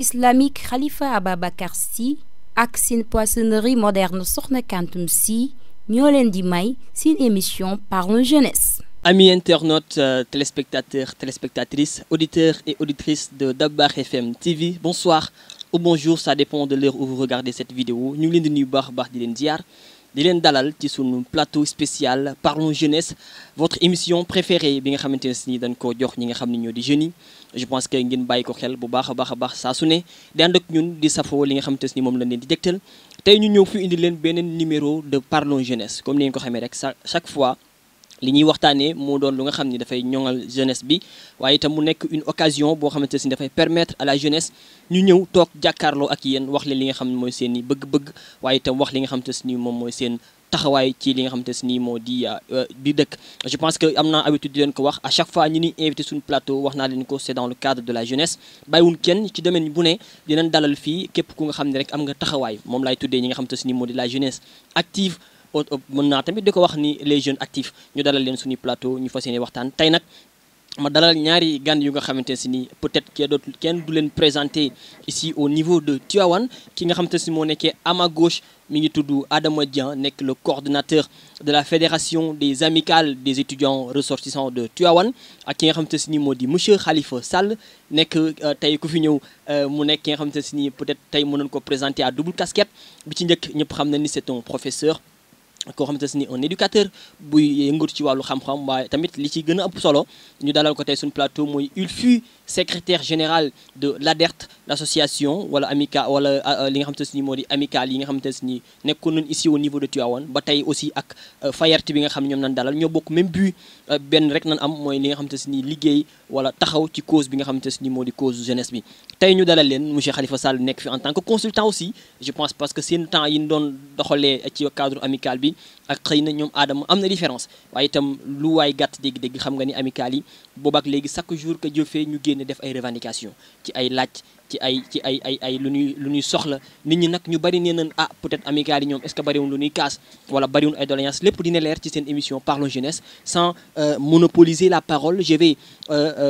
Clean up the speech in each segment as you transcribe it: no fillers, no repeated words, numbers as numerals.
islamique Khalifa Ababacar Sy ak seen poissonnerie moderne Soxna Kantoum Sy ñoo leen di may seen émission Parlons Jeunesse. Amis internautes, téléspectateurs, téléspectatrices, auditeurs et auditrices de Dabakh FM TV, bonsoir ou bonjour, ça dépend de l'heure où vous regardez cette vidéo. Ñu ngi leen di nuyu baax di leen ziar di leen dalal ci sunu plateau spécial Parlons Jeunesse, votre émission préférée bi nga xamante ne si dañ koo jox ñi nga xam ne ñoo di jeunes yi. Je pense que ngeen bàyyi ko xel bu baax a baax saa su ne di ànd ak ñun di safoo li nga xamante ne moom lañ leen di dégtal tey ñu ñëw fi indi leen beneen numéro de Parlons Jeunesse comme ni ngeen ko xamee rek chaque fois. li ñuy waxtaanee moo doon lu nga xam ni dafay ñoŋal jeunesse bi waaye itam mu nekk une occasion boo xamante ne dafay permettre à la jeunesse ñu ñëw toog jàkkaarloo ak yéen wax leen li nga xam ne mooy seen i bëgg-bëgg waaye itam wax li nga xamante ne moom mooy seen taxawaay ci li nga xamante ne moo di dëkk. Je pense que am naa habitude di leen ko wax à chaque fois ñu ni invité suñu plateau wax naa leen ko c'est dans le cadre de la jeunesse bàyyiwul kenn ci domaine bu ne dinañ dalal fii képp ku nga xam ne rek am nga taxawaay moom laay tuddee ñi nga xamante ne moo di la jeunesse active. mën naa tamit di ko wax ni les jeunes actifs ñu dalal leen suñu plateau ñu fas yéene waxtaan tey nag ma dalal ñaari gan yu nga xamante ne si ni peut-être kenn du leen présenter ici au niveau de Tivaouane ki nga xamante ne si moo nekkee à ma gauche mi ngi tudd Adama Dieng nekk le coordonnateur de la fédération des amicales des étudiants ressortissants de Tivaouane ak ki nga xamante ne si ni moo di monsieur Khalifa Sall nekk tey ku fi ñëw mu nekk ki nga xamante ne si ni peut-être tey mënoon ko présenter à double casquette bi ci njëkk ñëpp xam na ni c'est un professeur. koo xamante ne ni un éducateur buy yëngatu ci wàllu xam-xam waaye tamit li ci gën a ëpp solo ñu dalal ko tey suñu plateau mooy il fut secrétaire général de l'ADERT l'association wala amica wala li nga xamante ne ni moo di amicale yi nga xamante ne ni nekkoon nañ ici au niveau de Tivaouane ba tey aussi ak FAYERT bi nga xam ne ñoom nañ dalal ñoo bokk même but benn rek nañ am mooy li nga xamante ne ni liggéey wala taxaw ci cause bi nga xamante ne ni moo di cause jeunesse bi. tey ñu dalal leen monsieur Khalifa Sall nekk fi en tant que consultant aussi je pense parce que seen temps yi ñu doon doxalee ci cadre amical bi ak xëy na ñoom aadama am na différence waaye itam lu waay gàtt dégg-dégg xam nga ni amicale yi boobaak léegi chaque jour que jëfee ñu génne def ay revendications ci ay laaj ci ay lu ñuy soxla nit ñi nag ñu bari nee nañ peut-être amicale yi ñoom est-ce que bariwul lu ñuy kaas wala bariwul ay doléances lépp dina leer ci seen émission Parlons Jeunesse sans monopoliser la parole je vais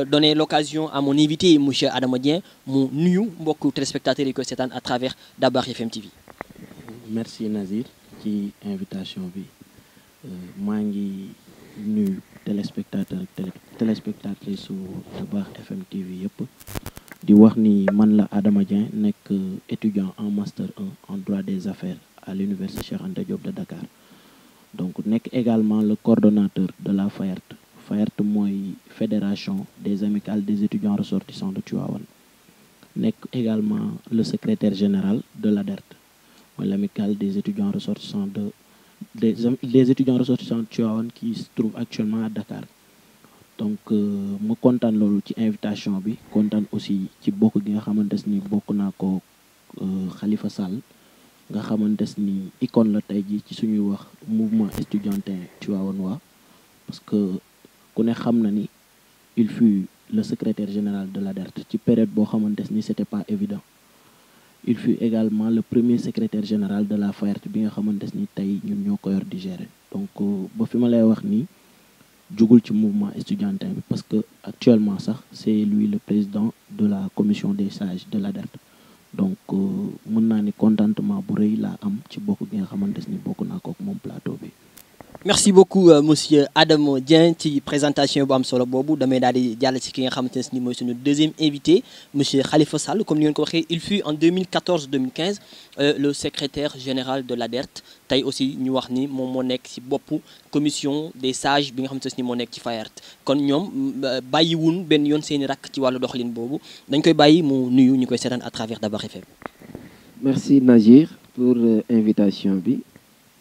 donner l'occasion à mon invité monsieur Adama Dieng mu nuyu mbokku téléspectateurs yi koy seetaan à travers Dabakh FM TV. Merci Nazir ci invitation bi maa ngi nuyu téléspectatrice su Dabakh FM TV yëpp di wax ni man la Adama Dieng nekk étudiant en master 1 en droit des affaires à l'université Cheikh Anta Diop de Dakar donc nekk également le coordonnateur de la FAYERT. FAYERT mooy fédération des amicales des étudiants ressortissants de Tivaouane nekk également le secrétaire général de l'ADERT mooy l'amicale des étudiants ressortissants des étudiants ressortissants de Tivaouane qui se trouvent actuellement à Dakar donc mu kontaan loolu ci invitation bi kontaan aussi ci bokk gi nga xamante ni bokk naa ko Khalifa Sall nga xamante ni icône la tey ji ci suñuy wax mouvement estudiantin tivaouanois parce que ku ne xam na ni il fut le secrétaire général de l'ADERT ci période boo xamante ni c'était pas évident il fut également le premier secrétaire général de la FAYERT bi nga xamante ni tey ñun ñoo ko yor di gérer donc ba fi ma lay wax ni jugul ci mouvement estudiantin bi parce que actuellement sax c'est lui le président de la commission des sages de l'ADERT donc mën naa ni contentement bu rëy laa am ci bokk gi nga xamante ni bokk naa ko ak moom plateau bi. Merci beaucoup monsieur Adama Dieng ci présentation bu am solo boobu damay daal di jàll ci ki nga xamante ne ni mooy suñu deuxième invité monsieur Khalifa Sall comme ni ngeen ko waxee il fut en 2014-2015 le secrétaire général de l'ADERT tey aussi ñu wax ni moom moo nekk ci boppu commission des sages bi nga xamante ne ni moo nekk ci FAYERT kon ñoom bàyyiwun benn yoon seeni rakk ci wàllu doxalin boobu dañ koy bàyyi mu nuyu ñu koy seetaan à travers Dabakh FM. Merci Nazir pour invitation bi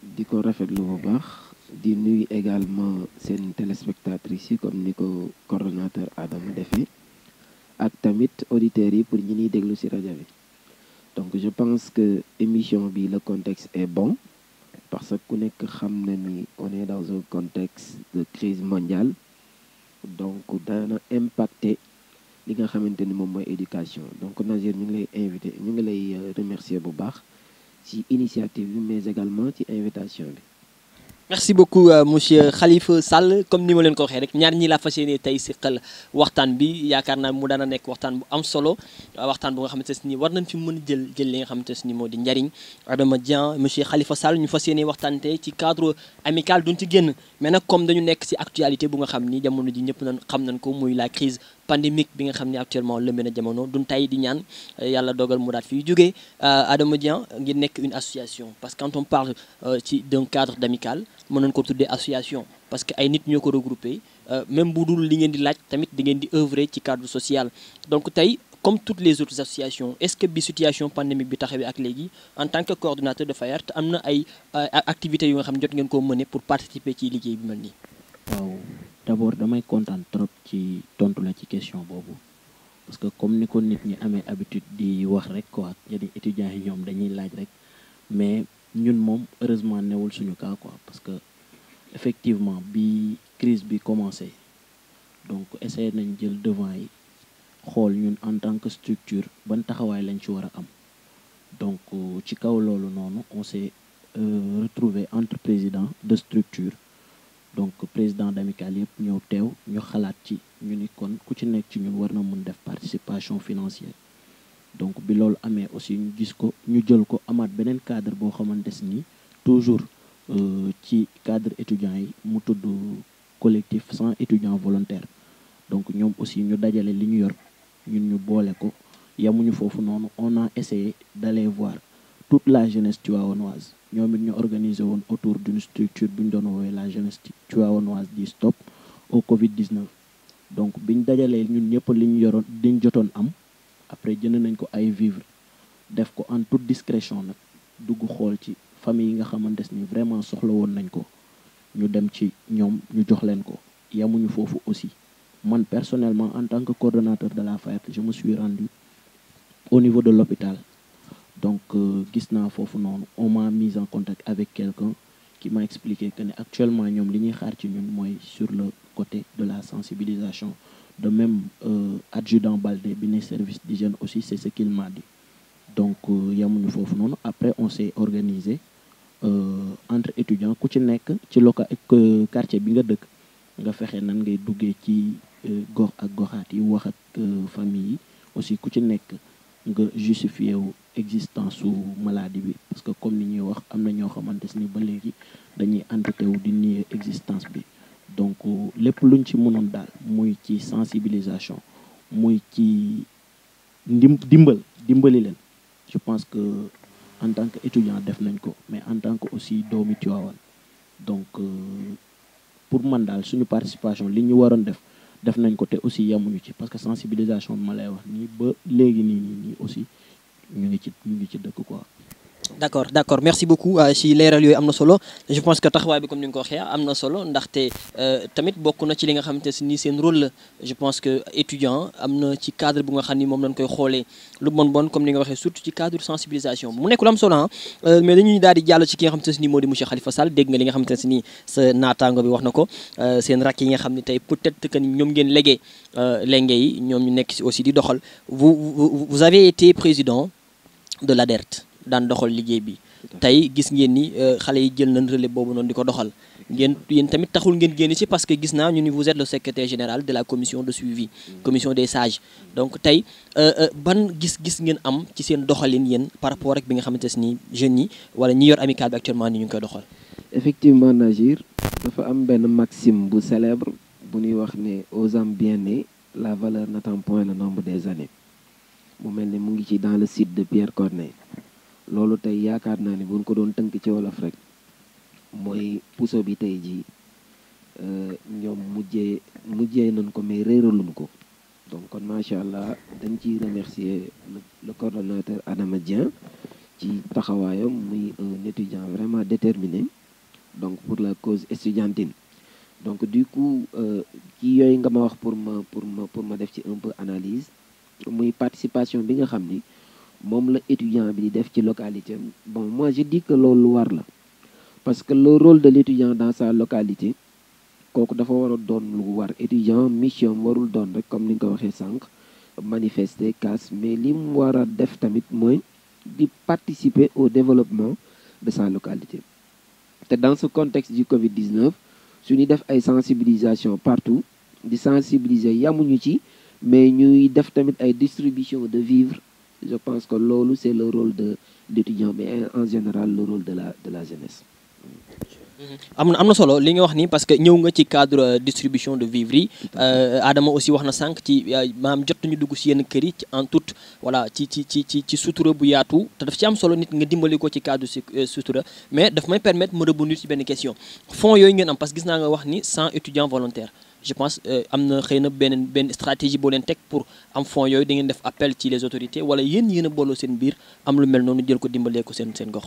di ko rafetlu bu baax. di nuyu également seen téléspectatrices yi comme ni ko coordonnateur Adama defee ak tamit auditeurs yi pour ñi ñuy déglu ci rajo bi donc je pense que émission bi le contexte est bon parce que ku nekk xam na ni on est dans un contexte de crise mondiale donc dana impacter li nga xamante ni moom mooy éducation donc Nazir ñu ngi lay invité ñu ngi lay remercier bu baax ci initiative bi mais également ci invitation bi. merci beaucoup monsieur Khalifa Sall comme ni ma leen ko waxee rek ñaar ñi laa fas yéene tey siqal waxtaan bi yaakaar naa mu daan a nekk waxtaan bu am solo waxtaan bu nga xamante ne nii war nañ fi mën a jël li nga xamante ne nii moo di njariñ Adama Dieng monsieur Khalifa Sall ñu fas yéene waxtaan tey ci cadre amical duñ ci génn mais nag comme dañu nekk ci actualité bu nga xam ni jamono ji ñëpp nañ xam nañ ko muy la crise pandémique bi nga xam ne actuellement lëmbe na jamono duñ tay di ñaan yàlla dogal mu daat fiy jógee Adama Dieng ngir nekk une association parce que quand on parle ci d'un cadre d'amical mën nañ ko tuddee association parce que ay nit ñoo ko regroupé même bu dul li ngeen di laaj tamit di ngeen di œuvrer ci cadre social donc tey comme toutes les autres associations est-ce que bi situation pandémique bi taxawee ak léegi en tant que coordonnateur de FAYART am na ay activités yu nga xam ne jot ngeen koo mëne pour participer ci liggéey bi mel nii. waaw d'abord damay kontaan trop ci tontu la ci question boobu parce que comme ni ko nit ñi amee habitude di wax rek quoi yenn étudiants yi ñoom dañuy laaj rek mais ñun moom heureusement newul suñu cas quoi parce que effectivement bi crise bi commencé donc essayé nañ jël devant yi xool ñun en tant que structure ban taxawaay lañ ci war a am donc ci kaw loolu noonu on s'est retrouvé entre président de structure donc président d'amical yëpp ñëw teew ñu xalaat ci ñu ni kon ku ci nekk ci ñun war na mën def participation financière donc bi loolu amee aussi ñu gis ko ñu jël ko amaat beneen cadre boo xamante ni toujours ci cadre étudiants yi mu tudd collectif 100 étudiants volontaires donc ñoom aussi ñu dajale li ñu yor ñun ñu boole ko yamuñu foofu noonu on a essayé d'aller voir toute la jeunesse tivaouanoise ñoom it ñu organisé woon autour d'une structure bu ñu doon woowee la jeunesse tivaouanoise di stop au Covid-19 donc biñ dajalee ñun ñëpp li ñu yoroon liñ jotoon am après jënd nañ ko ay vivres def ko en toute discrétion nag dugg xool ci famille yi nga xamante ni vraiment soxla woon nañ ko ñu dem ci ñoom ñu jox leen ko yamuñu foofu aussi man personnellement en tant que coordonnateur de la FAYART je me suis rendu au niveau de l'hôpital donc gis naa foofu noonu on m'a mis en contact avec quelqu'un qui m'a expliqué que ne actuellement ñoom li ñuy xaar ci ñun mooy sur le côté de la sensibilisation de même adjudant Baldé bi ne service d'hygiène aussi c'est ce qu'il m'a dit donc yamuñu foofu noonu après on s'est organisé entre étudiants ku ci nekk ci quartier bi nga dëkk nga fexe nan ngay duggee ci gox ak goxaat yi wax ak famille yi aussi ku ci nekk nga justifier wu existence su maladie bi parce que comme ni ñuy wax am na ñoo xamante ni ba léegi dañuy entêté wu di nier existence bi donc lépp luñ ci mënoon daal muy ci sensibilisation muy ci dimbali leen je pense que en tant que étudiant def nañ ko mais en tant que aussi doomi Tivaouane donc pour man daal suñu participation li ñu waroon def nañ ko te aussi yamuñu ci parce que sensibilisation bi ma lay wax nii ba léegi nii aussi ñu ngi ci dëkk quoi. d'accord merci beaucoup ci leeral yooyu am na solo je pense que taxawaay bi comme ni nga ko waxee am na solo ndaxte tamit bokk na ci li nga xamante ni seen rôle la je pense que étudiant am na ci cadre bu nga xam ni moom lañ koy xoolee lu bon comme ni nga waxee surtout ci cadre sensibilisation mu nekk lu am solo mais dañuy daal di jàll ci ki nga xamante ni moo di monsieur Khalifa Sall dégg nga li nga xamante ni sa naataango bi wax na ko seen rakk yi nga xam ne tey peut-être que ñoom ngeen légué lenge yi ñoom ñu nekk ci aussi di doxal vous avez été président de l'ADERT daan doxal liggéey bi tey gis ngeen ni xale yi jël nañ relais boobu noonu di ko doxal yéen tamit taxul ngeen génn ci parce que gis naa ñu ni vous êtes le secrétaire général de la commission de suivi commission des sages donc tey ban gis ngeen am ci seen doxalin yéen par rapport ak bi nga xamante ni jeunes yi wala ñi yor amical bi actuellement ni ñu ngi koy doxal. effectivement Nagir dafa am benn maxime bu célèbre bu ñuy wax ne aux âmes bien nées la valeur n'attend point le nombre des années mu mel ni mu ngi ci dans le site de Pierre Corneille. loolu tey yaakaar naa ne buñ ko doon tënk ci wolof rek mooy puso bi tey jii ñoom mujjee nañ ko mais réeraluñ ko donc kon macha allah dañ ciy remercier le coordonnateur Adama Dieng ci taxawaayam muy un étudiant vraiment déterminé donc pour la cause estudiantine donc du coup kii yooyu nga ma wax pour ma def ci un peu analyse muy participation bi nga xam ni moom la étudiant bi di def ci localité bon moi je dis que loolu war la parce que le rôle de l'étudiant dans sa localité kooku dafa war a doon lu war étudiant mission warul doon rek comme ni nga ko waxee sànq manifester casse mais li mu war a def tamit mooy di participer au développement de sa localité te dans ce contexte du Covid-19 su ñu def ay sensibilisation partout di sensibiliser yamuñu ci mais ñuy def tamit ay distribution de vivres. Je pense que loolu c'est le rôle de l'étudiant mais en général le rôle de la jeunesse. am na solo li nga wax ni parce que ñëw nga ci cadre distribution de vivres yi Adama aussi wax na sànq ci maanaam jot nañu dugg ci yenn kër yi ci en toute voilà ci sutura bu yaatu te daf ci am solo nit nga dimbali ko ci cadre sutura mais daf may permettre ma rebondir ci benn question fonds yooyu ngeen am parce que gis naa nga wax ni 100 étudiants volontaires je pense am na xëy na benn stratégie boo leen teg pour am fonds yooyu da ngeen def appel ci les autorités wala yéen a booloo seen biir am lu mel noonu jël ko dimbalee ko seen gox.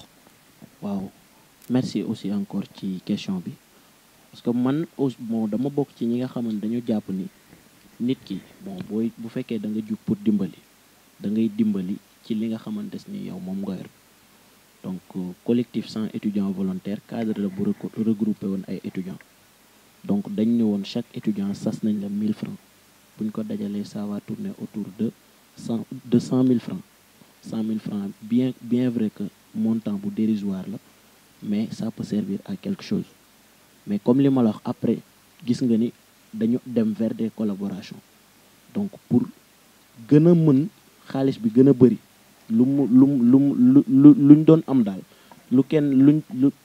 waaw merci aussi encore ci question bi parce que man bon dama bokk ci ñi nga xamante dañu jàpp ni nit ki bon bu fekkee da nga jug pour dimbali da ngay dimbali ci li nga xamante ni yow moom nga yor donc collectif 100 étudiants volontaires cadre la bu regroupé woon ay étudiants donc dañ ne woon chaque étudiant sas nañ la 1000 francs bu ñu ko dajalee ça va tourner autour de 100 000 francs 100 000 francs bien vrai que montant bu dérisoire la mais ça peut servir à quelque chose mais comme li ma la wax après gis nga ni dañu dem vers des collaborations donc pour gën a mën xaalis bi gën a bëri luñ doon am daal lu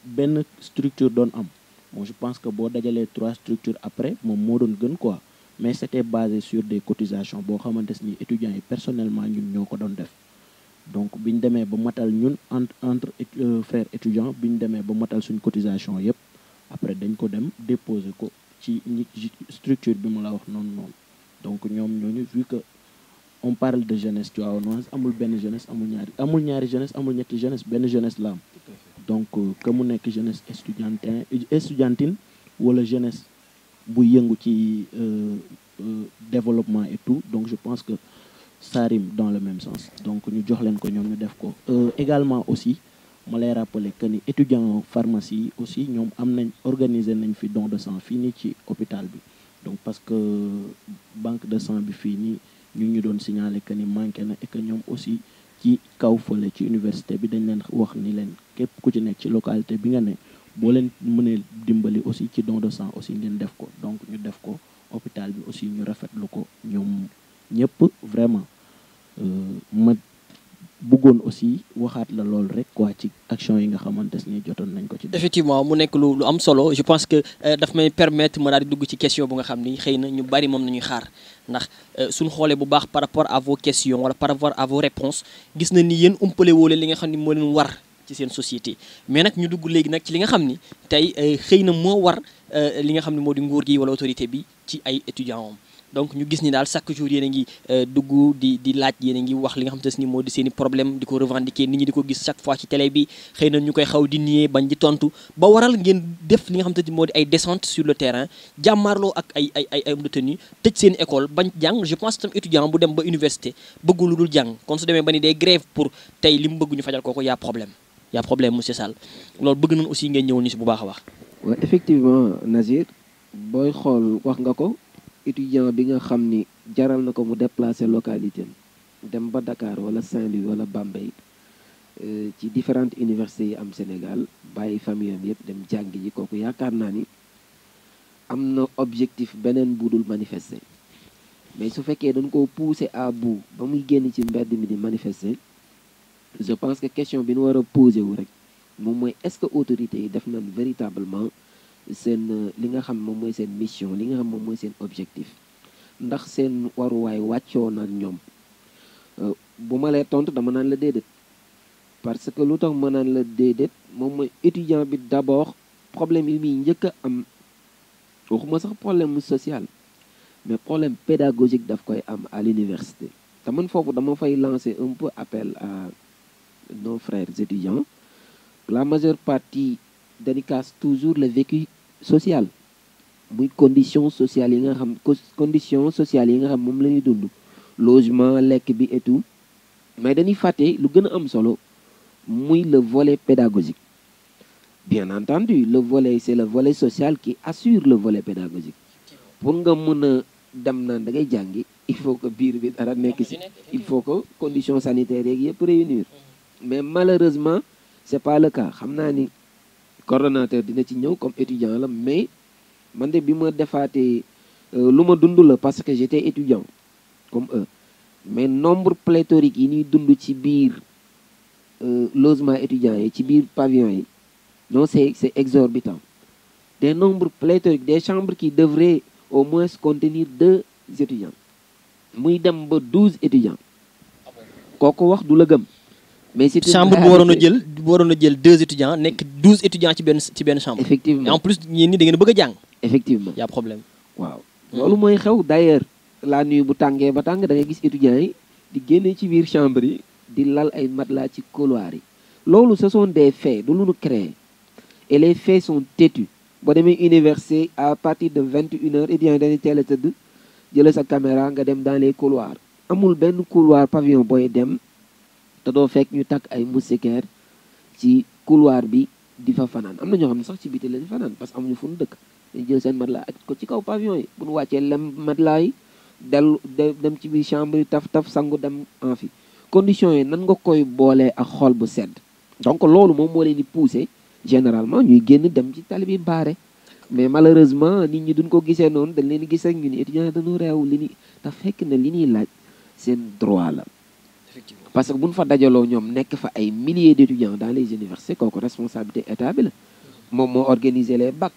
benn structure doon am bon je pense que boo dajalee 3 structures après moom moo doon gën quoi mais c'était basé sur des cotisations boo xamante ni étudiants yi personnellement ñun ñoo ko doon def donc bi ñu demee ba matal ñun entre frères étudiants bi ñu demee ba matal suñ cotisation yëpp après dañ ko dem déposer ko ci structure bi mu la wax noonu donc ñoom ñooñu vu que on parle de jeunesse tivaouanoise amul benn jeunesse amul ñaari jeunesse amul ñetti jeunesse benn jeunesse la am donc que mu nekk jeunesse estudiantine wala jeunesse bu yëngu ci développement et tout donc je pense que ça rime dans le même sens donc ñu jox leen ko ñoom ñu def ko également aussi ma lay rappeler que ni étudiants pharmacie yi aussi ñoom organiser nañ fi don de sang fii nii ci hôpital bi donc parce que banque de sang bi fii nii ñu doon signaler que ni manqué na et que ñoom aussi ci kaw fële ci université bi dañ leen wax ni leen képp ku ci nekk ci localité bi nga ne boo leen mënee dimbali aussi ci don de sang aussi ngeen def ko donc ñu def ko hôpital bi aussi ñu rafetlu ko ñoom ñëpp vraiment ma bëggoon aussi waxaat la lool rek quoi ci action yi nga xamante ni jotoon nañ ko ci. effectivement mu nekk lu am solo je pense que daf may permettre ma daal di dugg ci question bu nga xam ni xëy na ñu bari moom nañuy xaar ndax suñu xoolee bu baax par rapport à vos questions wala par rapport à vos réponses gis na ni yéen umpale woo leen li nga xam ni moo leen war ci seen société mais nag ñu dugg léegi nag ci li nga xam ni tey xëy na moo war li nga xam ni moo di nguur gi wala autorité bi ci ay étudiants am donc ñu gis ni daal chaque jour yéen a ngi dugg di laaj yéen a ngi wax li nga xam te ni moo di seen i problème di ko revendiquer nit ñi di ko gis chaque fois ci télé bi xëy na ñu koy xaw di nier bañ di tontu ba waral ngeen def li nga xam te ni moo di ay descente sur le terrain jàmmaarloo ak ay hommes de tenue tëj seen école bañ jàng je pense que tam étudiant bu dem ba université bëggul lu dul jàng kon su demee ba ni day grève pour tey li mu bëgg ñu fajal kooku y a problème monsieur Sall loolu bëgg nañ aussi ngeen ñëwal ñu si bu baax a baax. waaw effectivement Nazir booy xool wax nga ko. étudiant bi nga xam ni jaral na ko mu déplacer localité dem ba Dakar wala Saint-Louis wala Bambey ci différentes universités yi am Sénégal bàyyi famille am yëpp dem jàngi ji kooku yaakaar naa ni am na objectif beneen bu dul manifester mais su fekkee dañ koo pousser à bout ba muy génn ci mbedd mi di manifester je pense que question bi ñu war a poser wu rek moom mooy est-ce que autorités yi def nañ véritablement seen li nga xam moom mooy seen mission li nga xam moom mooy seen objectif ndax seen waruwaay wàccoo na ñoom bu ma lay tontu dama naan la déedéet parce que lu tax ma naan la déedéet moom mooy étudiant bi d'abord problème yi muy njëkk a am waxuma sax problème social mais problème pédagogique daf koy am à l'université te man foofu dama fay lancer un peu appel à nos frères étudiants la majeure partie dédicace toujours le vécu social muy conditions sociales yi nga xam moom la ñuy dund logement lekk bi et tout mais dañuy fàtte lu gën a am solo muy le volet pédagogique bien entendu le volet c'est le volet social qui assure le volet pédagogique pour nga mën a dem naan da ngay jàngi il faut que biir bi dara nekk ci il faut que conditions sanitaires yeeg yëpp réunir mais malheureusement c'est pas le cas xam naa ni coordonnateur dina ci ñëw comme étudiant la mais man de bi ma defaatee lu ma dund la parce que j'étais étudiant comme eux mais nombre pléthorique yi ñuy dund ci biir logement étudiant yi ci biir pavillon yi non c'est exorbitant. Des nombres pléthoriques, des chambres qui devraient au moins contenir 2 étudiants muy dem ba 12 étudiants kooku wax du la gëm. Mais c'est une chambre bu waroon a jël 2 étudiants nekk 12 étudiants ci benn chambre. Effectivement. Et en plus ñeen ñi da ngeen bëgg a jàng. Effectivement. Y a problème. waaw loolu mooy xew d'ailleurs la nuit bu tàngee ba tàng da ngay gis étudiants yi di génne ci biir chambre yi di lal ay matelas ci couloir yi loolu ce sont des faits du lu nu créé et les faits sont têtus. boo demee université à partir de 21h étudiants yi dañuy teel a tëdd jëlee sa caméra nga dem dans les couloirs amul benn couloir pavillon booy dem te doo fekk ñu takk ay moustiquaires ci couloir bi di fa fanaan am na ñoo xam ne sax ci biti lañu fanaan parce que amuñu fu ñu dëkk dañu jël seen matelas ak ko ci kaw pavillon yi bu ñu wàccee lem matelas yi dem ci biir chambre yi taf sangu dem en fi conditions yi nan nga koy boolee ak xol bu sedd donc loolu moom moo leen di pousser généralement ñuy génn dem ci tali bi baare mais malheureusement nit ñi duñ ko gisee noonu dañ leen di gis ak ñu ni étudiants yi dañu réew li ni te fekk na li ñuy laaj seen droit la. Effectivement. Parce que buñ fa dajaloo ñoom nekk fa ay milliers d'étudiants dans les universités kooku responsabilité état bi la moom moo organiser les bacs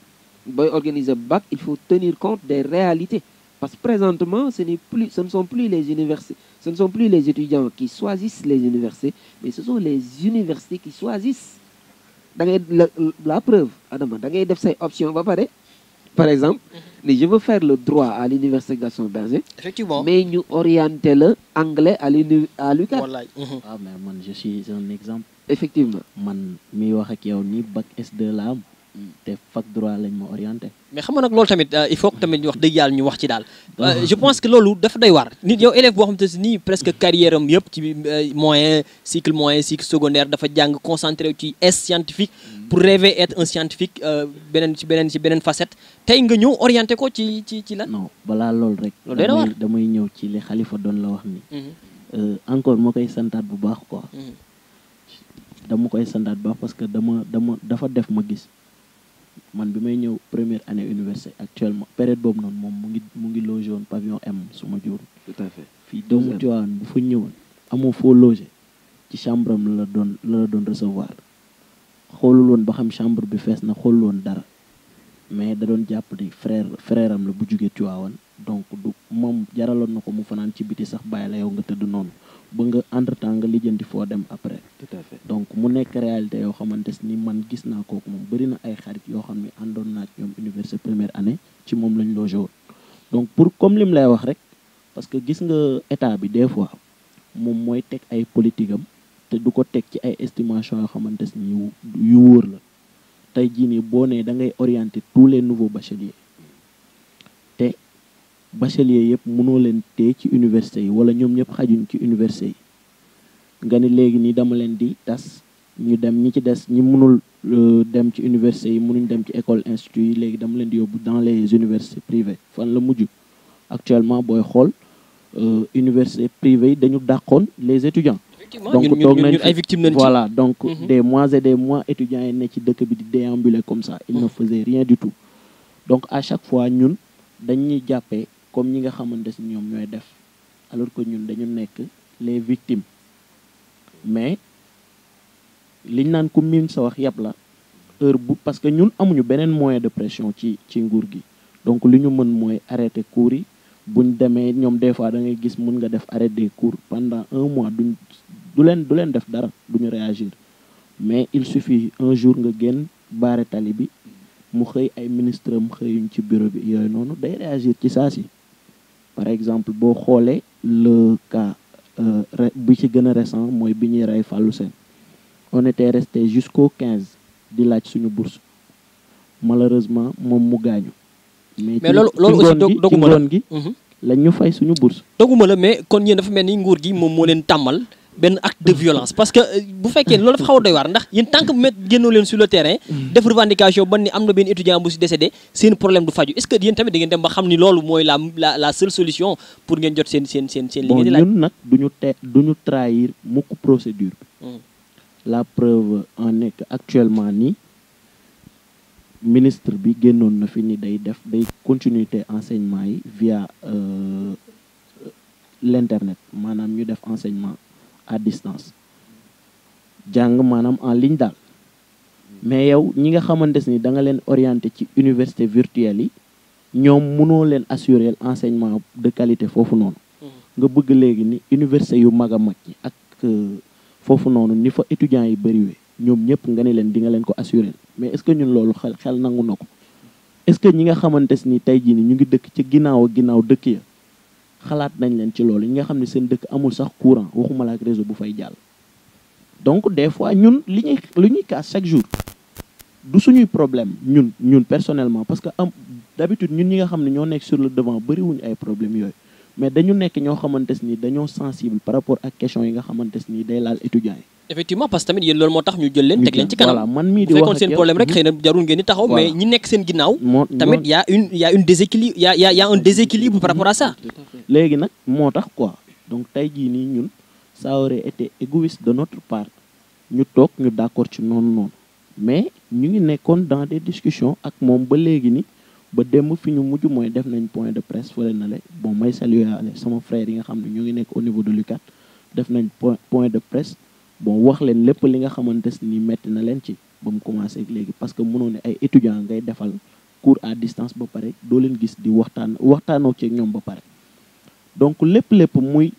booy organiser bac il faut tenir compte des réalités parce que présentement ce ne sont plus les universités ce ne sont plus les étudiants qui choisissent les universités mais ce sont les universités qui choisissent. da ngay la preuve Adama da ngay def say option ba pare par exemple ni je veux faire le droit à l'université Gaston Berger. Effectivement. Mais ñu orienté le anglais à l'UCAD. Wallaay. Ah mais man je suis un exemple. Effectivement. Man mi wax ak yow ni bac S2 la am te fac droit lañ ma orienté. Mais xam nga nag loolu tamit il faut que tamit ñu wax dëgg yàlla ñu wax ci daal. Je pense que loolu dafa doy waar nit yow élève boo xam te nii presque carrière am yëpp ci moyen cycle secondaire dafa jàng concentré ci S scientifique pour rêver être un scientifique ci beneen facette tey nga ñëw orienté ko ci lan. Non balaa loolu rek. loolu day na war damay ñëw ci li Khalifa doon la wax ni. Encore moo koy santaat bu baax quoi. dama koy santaat bu baax parce que dafa def ma gis. Man bi may ñëw première année université actuellement période boobu noonu moom mu ngi logé woon pavillon M su ma juur. Tout à fait. Fii doomu Tivaouane bu fa ñëwoon amoo foo logé ci chambre am la doon recevoir xoolul woon ba xam chambre bi fees na xoolul woon dara mais da doon jàpp ni frère am la bu jugee Tivaouane donc du moom jaraloon na ko mu fanaan ci biti sax bàyyi la yow nga tëdd noonu ba nga entre temps nga lijjanti foo dem après. Tout à fait. Donc mu nekk réalité yoo xamante ni man gis naa kooku moom bëri na ay xarit yoo xam ne àndoon naa ak ñoom université première année ci moom lañ logé woon donc pour comme lim lay wax rek parce que gis nga état bi des fois moom mooy teg ay politique am te du ko teg ci ay estimation yoo xamante ni yu wóor la tey jii nii boo nee da ngay orienter tous les nouveaux bacheliers te bacheliers yëpp mënoo leen tee ci université yi wala ñoom ñëpp xajuñ ci université yi nga ni léegi nii dama leen di tas ñu dem ñi ci des ñi mënul dem ci université yi mënuñ dem ci école institut yi léegi dama leen di yóbbu dans les universités privées fan la mujj actuellement booy xool université privée yi dañu dàqoon les étudiants. Donc toog nañ ay victimes nañ ci. Voilà donc des mois et des mois étudiants yi ne ci dëkk bi di déambuler comme ça ils ne faisaient rien du tout donc à chaque fois ñun dañuy jàppee comme ñi nga xamante ni ñoom ñooy def alors que ñun dañu nekk les victimes mais liñ naan ku miin sa wax yàpp la heure bu parce que ñun amuñu beneen moyen de pression ci nguur gi donc li ñu mën mooy arrêter cours yi buñ demee ñoom des fois da ngay gis mën nga def arrêt des cours pendant 1 mois du leen def dara duñu réagir mais il suffit un jour nga génn baare tali bi mu xëy ay ministre am xëyuñ ci bureau bi yooyu noonu day réagir ci saa si par exemple boo xoolee le cas bi ci gën a récent mooy bi ñuy rey Fallou Sène on était resté jusqu'au 15 di laaj suñu bourse malheureusement moom mu gaañu mais loolu aussi doguma la gi lañ ñu fay suñu bourse doguma la mais kon yéen dafa mel ni nguur gi moom moo leen tàmmal benn acte de violence parce que bu fekkee loolu dafa xaw a doy waar ndax yéen tant que met génnoo leen sur le terrain def revendication ba ni am na benn étudiant bu si décédé seen problème du faju est-ce que yéen tamit da ngeen dem ba xam ni loolu mooy la seule solution pour ngeen jot seen li ngeen di laaj. Ñun nag duñu trahir mukk procédure bi la preuve en est que actuellement nii ministre bi génnoon na fi ni day continuité enseignement yi via l'internet maanaam ñu def enseignement à distance jàng maanaam en ligne daal mais yow ñi nga xamante ni da nga leen orienté ci université virtuelle yi ñoom mënoo leen assurer enseignement de qualité foofu noonu nga bëgg léegi ni université yu mag a mag yi ak foofu noonu ni fa étudiants yi bëriwee ñoom ñëpp nga ne leen di nga leen ko assurer mais est-ce que ñun loolu xel nangu na ko est-ce que ñi nga xamante ni tey jii ni ñu ngi dëkk ci ginnaaw dëkk ya xalaat nañ leen ci loolu ñi nga xam ne seen dëkk amul sax courant waxuma la ak réseau bu fay jàll donc des fois ñun li ñuy kaas chaque jour du suñuy problème ñun personnellement parce que d'habitude ñun ñi nga xam ne ñoo nekk sur le devant bëriwuñu ay problème yooyu mais dañu nekk ñoo xamante ni dañoo sensible par rapport ak question yi nga xamante ni day laal étudiants yi. effectivement parce que tamit yéen loolu moo tax ñu jël leen teg leen ci kanam. voilà man mii di wax ak seen problème rek xëy na jarul ngeen di taxaw. mais ñi nekk seen ginnaaw. tamit y a un déséquilibre par rapport à ça. léegi nag moo tax quoi donc tey jii nii ñun ça aurait été égoïste de notre part ñu toog ñu d'accord ci noonu mais ñu ngi nekkoon dans des discussions ak moom ba léegi ni ba démb fi ñu mujj mooy def nañ point de presse fële na le bon may saluer sama frère yi nga xam ne ñu ngi nekk au niveau de l'UCAD def nañ point de presse bon wax leen lépp li nga xamante ni metti na leen ci ba mu commencé léegi parce que mënoo ne ay étudiants ngay defal cours à distance ba pare doo leen gis di waxtaanoo ci ñoom ba pare donc lépp muy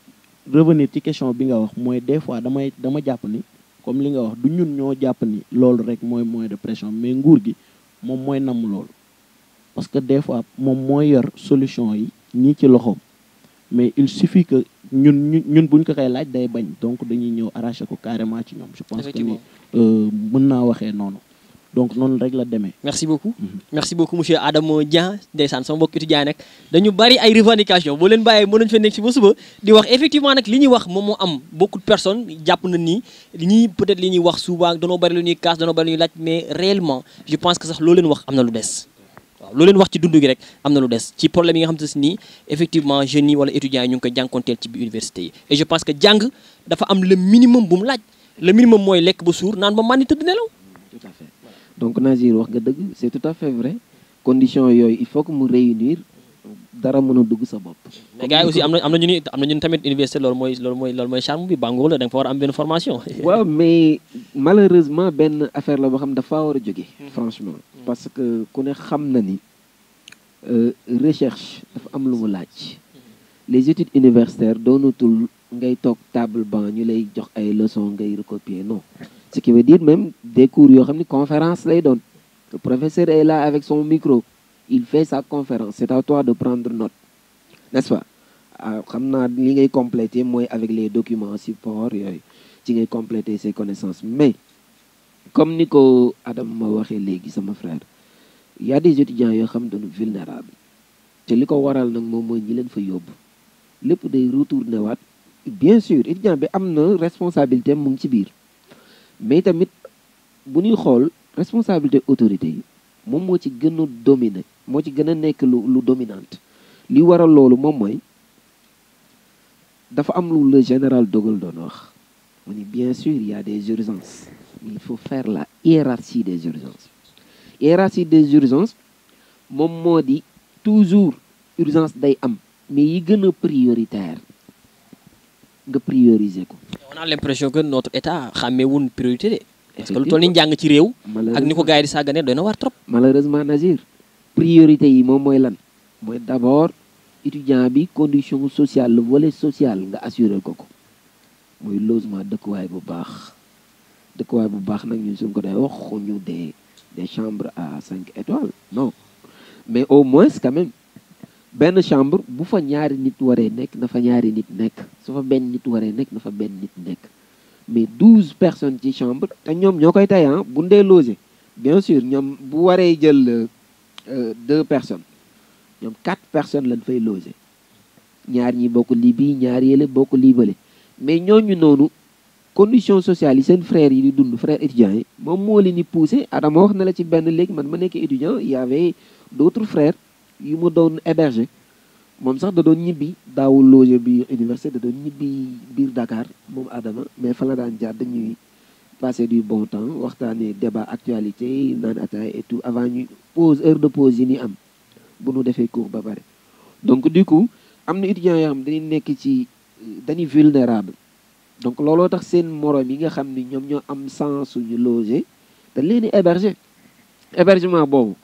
revenir ci question bi nga wax mooy des fois dama jàpp ni comme li nga wax du ñun ñoo jàpp ni loolu rek mooy moyen de pression mais nguur gi moom mooy namm loolu parce que des fois moom mooy yor solution yi nii ci loxoom mais il suffit que ñun buñ ko koy laaj day bañ donc dañuy ñëw arracher ko carrément ci ñoom je pense que ni mën naa waxee noonu donc noonu rek la demee. merci beaucoup merci beaucoup monsieur Adama Dieng ndeysaan sama mbokk étudiant nag dañu bari ay revendication boo leen bàyyee mën nañu fa nekk ci ba suba di wax effectivement nag li ñuy wax moom moo am beaucoup de personnes jàpp na ni ñii peut-être li ñuy wax souvent danoo bari lu ñuy kaas danoo bari lu ñuy laaj mais réellement je pense que sax loo leen wax am na lu des waaw loo leen wax ci dund gi rek am na lu des ci problème yi nga xam te ni effectivement jeunes yi wala étudiants yi ñu ngi koy jànkonteel ci biir université yi et je pense que jàng dafa am le minimum bu mu laaj le minimum mooy lekk ba suur naan ba màndi tëdd nelaw. Tout à fait. Donc Nazir wax nga dëgg c'est tout à fait vrai condition yooyu il faut que mu réunir dara mën a dugg sa bopp. mais gars yi aussi am na ñu tamit université loolu mooy charme bi bàngoor la da nga fa war a am benn formation. waaw mais malheureusement benn affaire la boo xam dafa war a jóge franchement parce que ku ne xam na ni recherche dafa am lu mu laaj. les études universitaires doonatul ngay toog table banc ñu lay jox ay leçons ngay recopier non. Ce qui veut dire même des cours yoo xam ne conférence lay doon le professeur est là avec son micro il fait sa conférence c'est à toi de prendre note n'est-ce pas xam naa li ngay compléter mooy avec les documents support yooyu ci ngay compléter ses connaissances mais comme ni ko Adam ma waxee léegi sama frère il y a des étudiants yoo xam dañu vulnérables te li ko waral nag moom mooy ñi leen fa yóbbu lépp day retourner waat bien sûr étudiant bi am na responsabilité mu ngi ci biir mais tamit bu ñuy xool responsabilité autorité yi moom moo ci gën a dominer moo ci gën a nekk lu dominante li waral loolu moom mooy dafa am lu le général de Gaulle doon wax mu ni bien sûr il y a des urgences mais il faut faire la hiérarchie des urgences moom moo di toujours urgence day am mais yi gën a prioritaire nga prioriser ko. on a l'impression que notre état xàmmeewul priorité de. parce que lu toll ni njàng ci réew. ak ni ko gars yi di sàggane doy na war trop. malheureusement Nazir priorité yi moom mooy lan mooy d'abord étudiant bi condition sociale le volet social nga assurer ko mooy logement dëkkuwaay bu baax nag ñun suñ ko day wax ñu des chambres à 5 étoiles non mais au moins quand même. benn chambre bu fa ñaari nit waree nekk na fa ñaari nit nekk su fa benn nit waree nekk na fa benn nit nekk mais 12 personnes ci chambre te ñoom ñoo koy tey bu ndee loger bien sûr ñoom bu waree jël 2 personnes ñoom 4 personnes lañ fay loger ñaar ñi bokk lii bii ñaar yële bokk lii bële mais ñooñu noonu conditions sociales yi seen frères yi di dund frères étudiants yi moom moo leen di poussé Adama wax na la ci benn léegi man ma nekk étudiant il y avait d'autres frères yu ma doon héberger moom sax da doon ñibbi daawul loger bi université da doon ñibbi biir Dakar moom Adama mais fa la daan jaar dañuy passer du bon temps waxtaanee débat actualité yi naan ataay et tout avant ñu pause heure de pause yi ni am bu nu defee cours ba pare. donc du coup am na étudiants yoo xam dañuy nekk ci dañuy vulnérable donc looloo tax seen morom yi nga xam ni ñoom ñoo am sens suñu loger dañ leen di héberger hébergement boobu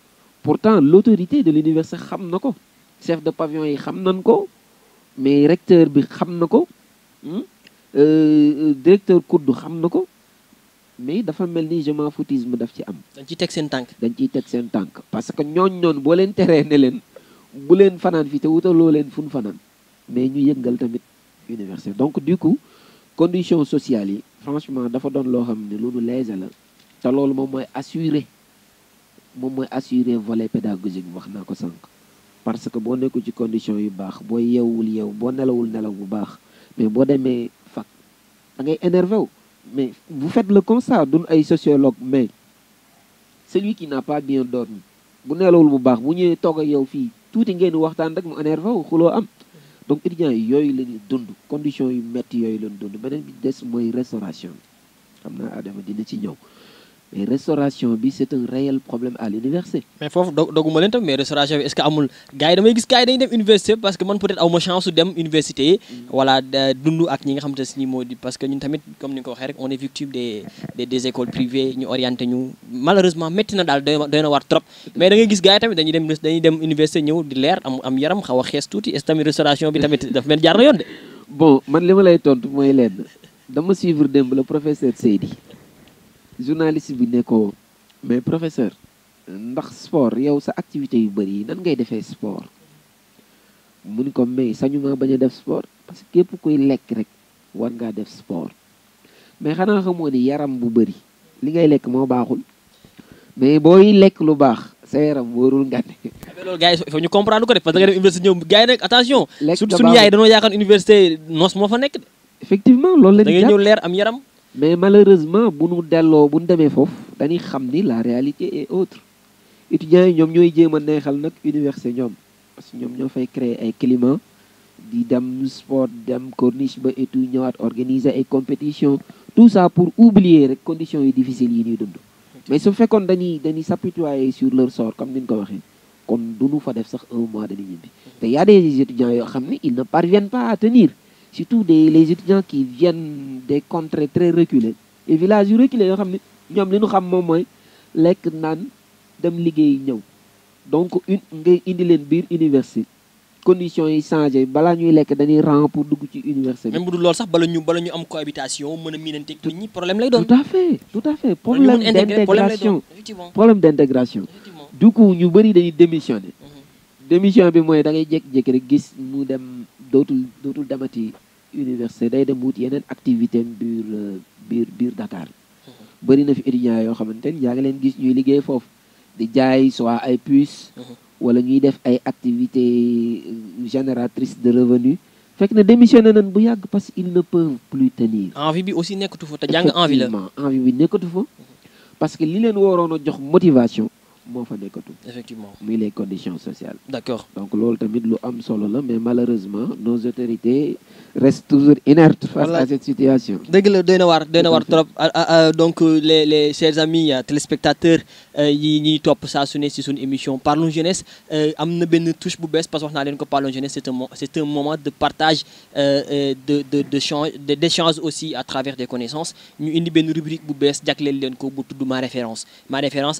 pourtant l'autorité de l'université xam na ko chef de pavillon yi xam nañ ko mais recteur bi xam na ko directeur COUD xam na ko mais dafa mel ni je m'en foutisme daf ci am. dañ ciy teg seen tànk. dañ ciy teg seen tànk parce que ñooñ noonu boo leen teree ne leen bu leen fanaan fii te wutaloo leen fu ñu fanaan mais ñu yëngal tamit université donc du coup conditions sociales yi franchement dafa doon loo xam ne lu nu léger la te loolu moom mooy assurer volet pédagogique bi wax naa ko sànq parce que boo nekkul ci conditions yu baax boo yeewul yeew boo nelawul nelaw bu baax mais boo demee fac da ngay énervé wu mais vous faites le constat duñ ay sociologue mais celui qui n'a pas bien dormi bu nelawul bu baax bu ñëwee toog ak yow fii tuuti ngeen waxtaan rek mu énervé wu xuloo am donc étudiants yi yooyu la ñuy dund conditions yu métti yooyu la ñu dund beneen bi des mooy restauration xam naa Adama dina ci ñëw mais restauration bi c'est un réel problème à l'université. mais foofu doguma leen tam mais restauration bi est-ce que amul gars yi damay gis gars yi dañuy dem université parce que man peut-être aw ma chance su dem université voilà dund ak ñi nga xamante ne moo di parce que ñun tamit comme ni nga ko waxee rek on est victime des écoles privées ñu orienté ñu malheureusement métti na daal doy na war trop mais da ngay gis gars yi tamit dañuy dem université ñëw di leer am yaram xaw a xees tuuti est-ce que tamit restauration bi tamit dafa mel jaar na yoon de. bon man li ma lay tontu mooy lenn dama suivre démb le professeur Seydi journaliste bi ne ko mais professeur ndax sport yow sa activité yu bëri yi nan ngay defee sport mu ni ko mais sañu ma bañ a def sport parce que képp kuy lekk rek war ngaa def sport mais xanaa xamoo ni yaram bu bëri li ngay lekk moo baaxul mais booy lekk lu baax sa yaram wóorul nga ne. mais loolu gars yi il faut ñu comprendre ko de parce que da nga dem université ñëw gars yi nag attention. lekk suñu yaay dañoo yaakaar université noos moo fa nekk de. effectivement loolu la da ngay ñëw leer am yaram. mais malheureusement bu nu demee foofu dañuy xam ni la réalité est autre étudiants yi ñoom ñooy jéem a neexal nag université ñoom parce que ñoom ñoo fay créer ay climat di dem sport dem corniche ba et tout ñëwaat organiser ay compétition tout ça pour oublier rek conditions yi difficiles yi ñuy dund mais su fekkoon dañuy s'apitoyer sur leur sort comme ni ñu ko waxee kon duñu fa def sax un mois dañuy ñibbi te y a des étudiants yoo xam ni ils ne parviennent pas à tenir surtout les étudiants qui viennent des contrées très reculées et villages yu reculés yoo xam ne ñoom li ñu xam moom mooy lekk naan dem liggéey ñëw donc ngay indi leen biir université conditions yi changé balaa ñuy lekk dañuy rang pour dugg ci université bi. même bu dul loolu sax bala ñu am cohabitation mën a miinanteeg nit ñi problème lay doon. tout à fait problème d'intégration du coup ñu bëri dañuy démissionner. démission bi mooy da ngay jékki-jékki rek gis mu dem dootul demati université day dem wut yeneen activité biir Dakar bëri na fi étudiants yoo xamante ni yaa ngi leen gis ñuy liggéey foofu di jaay soit ay puces wala ñuy def ay activités génératrices de revenus fekk na démissionné nañ bu yàgg parce qu'ils ne peuvent plus tenir. envie bi aussi nekkatu fa te jàng envie la envie bi nekkatu fa parce que li leen waroon a jox motivation moo fa nekkatu. effectivement muy les conditions sociales. d'accord donc loolu tamit lu am solo la mais malheureusement nos autorités restent toujours inertes face à cette situation. dëgg la doy na waar trop donc les chers amis téléspectateurs yi ñuy topp saa su ne si suñu émission Parlons Jeunesse am na benn touche bu bees parce que wax naa leen ko Parlons Jeunesse c'est un moment de partage d'échange aussi à travers des connaissances ñu indi benn rubrique bu bees jagleel leen ko bu tudd ma référence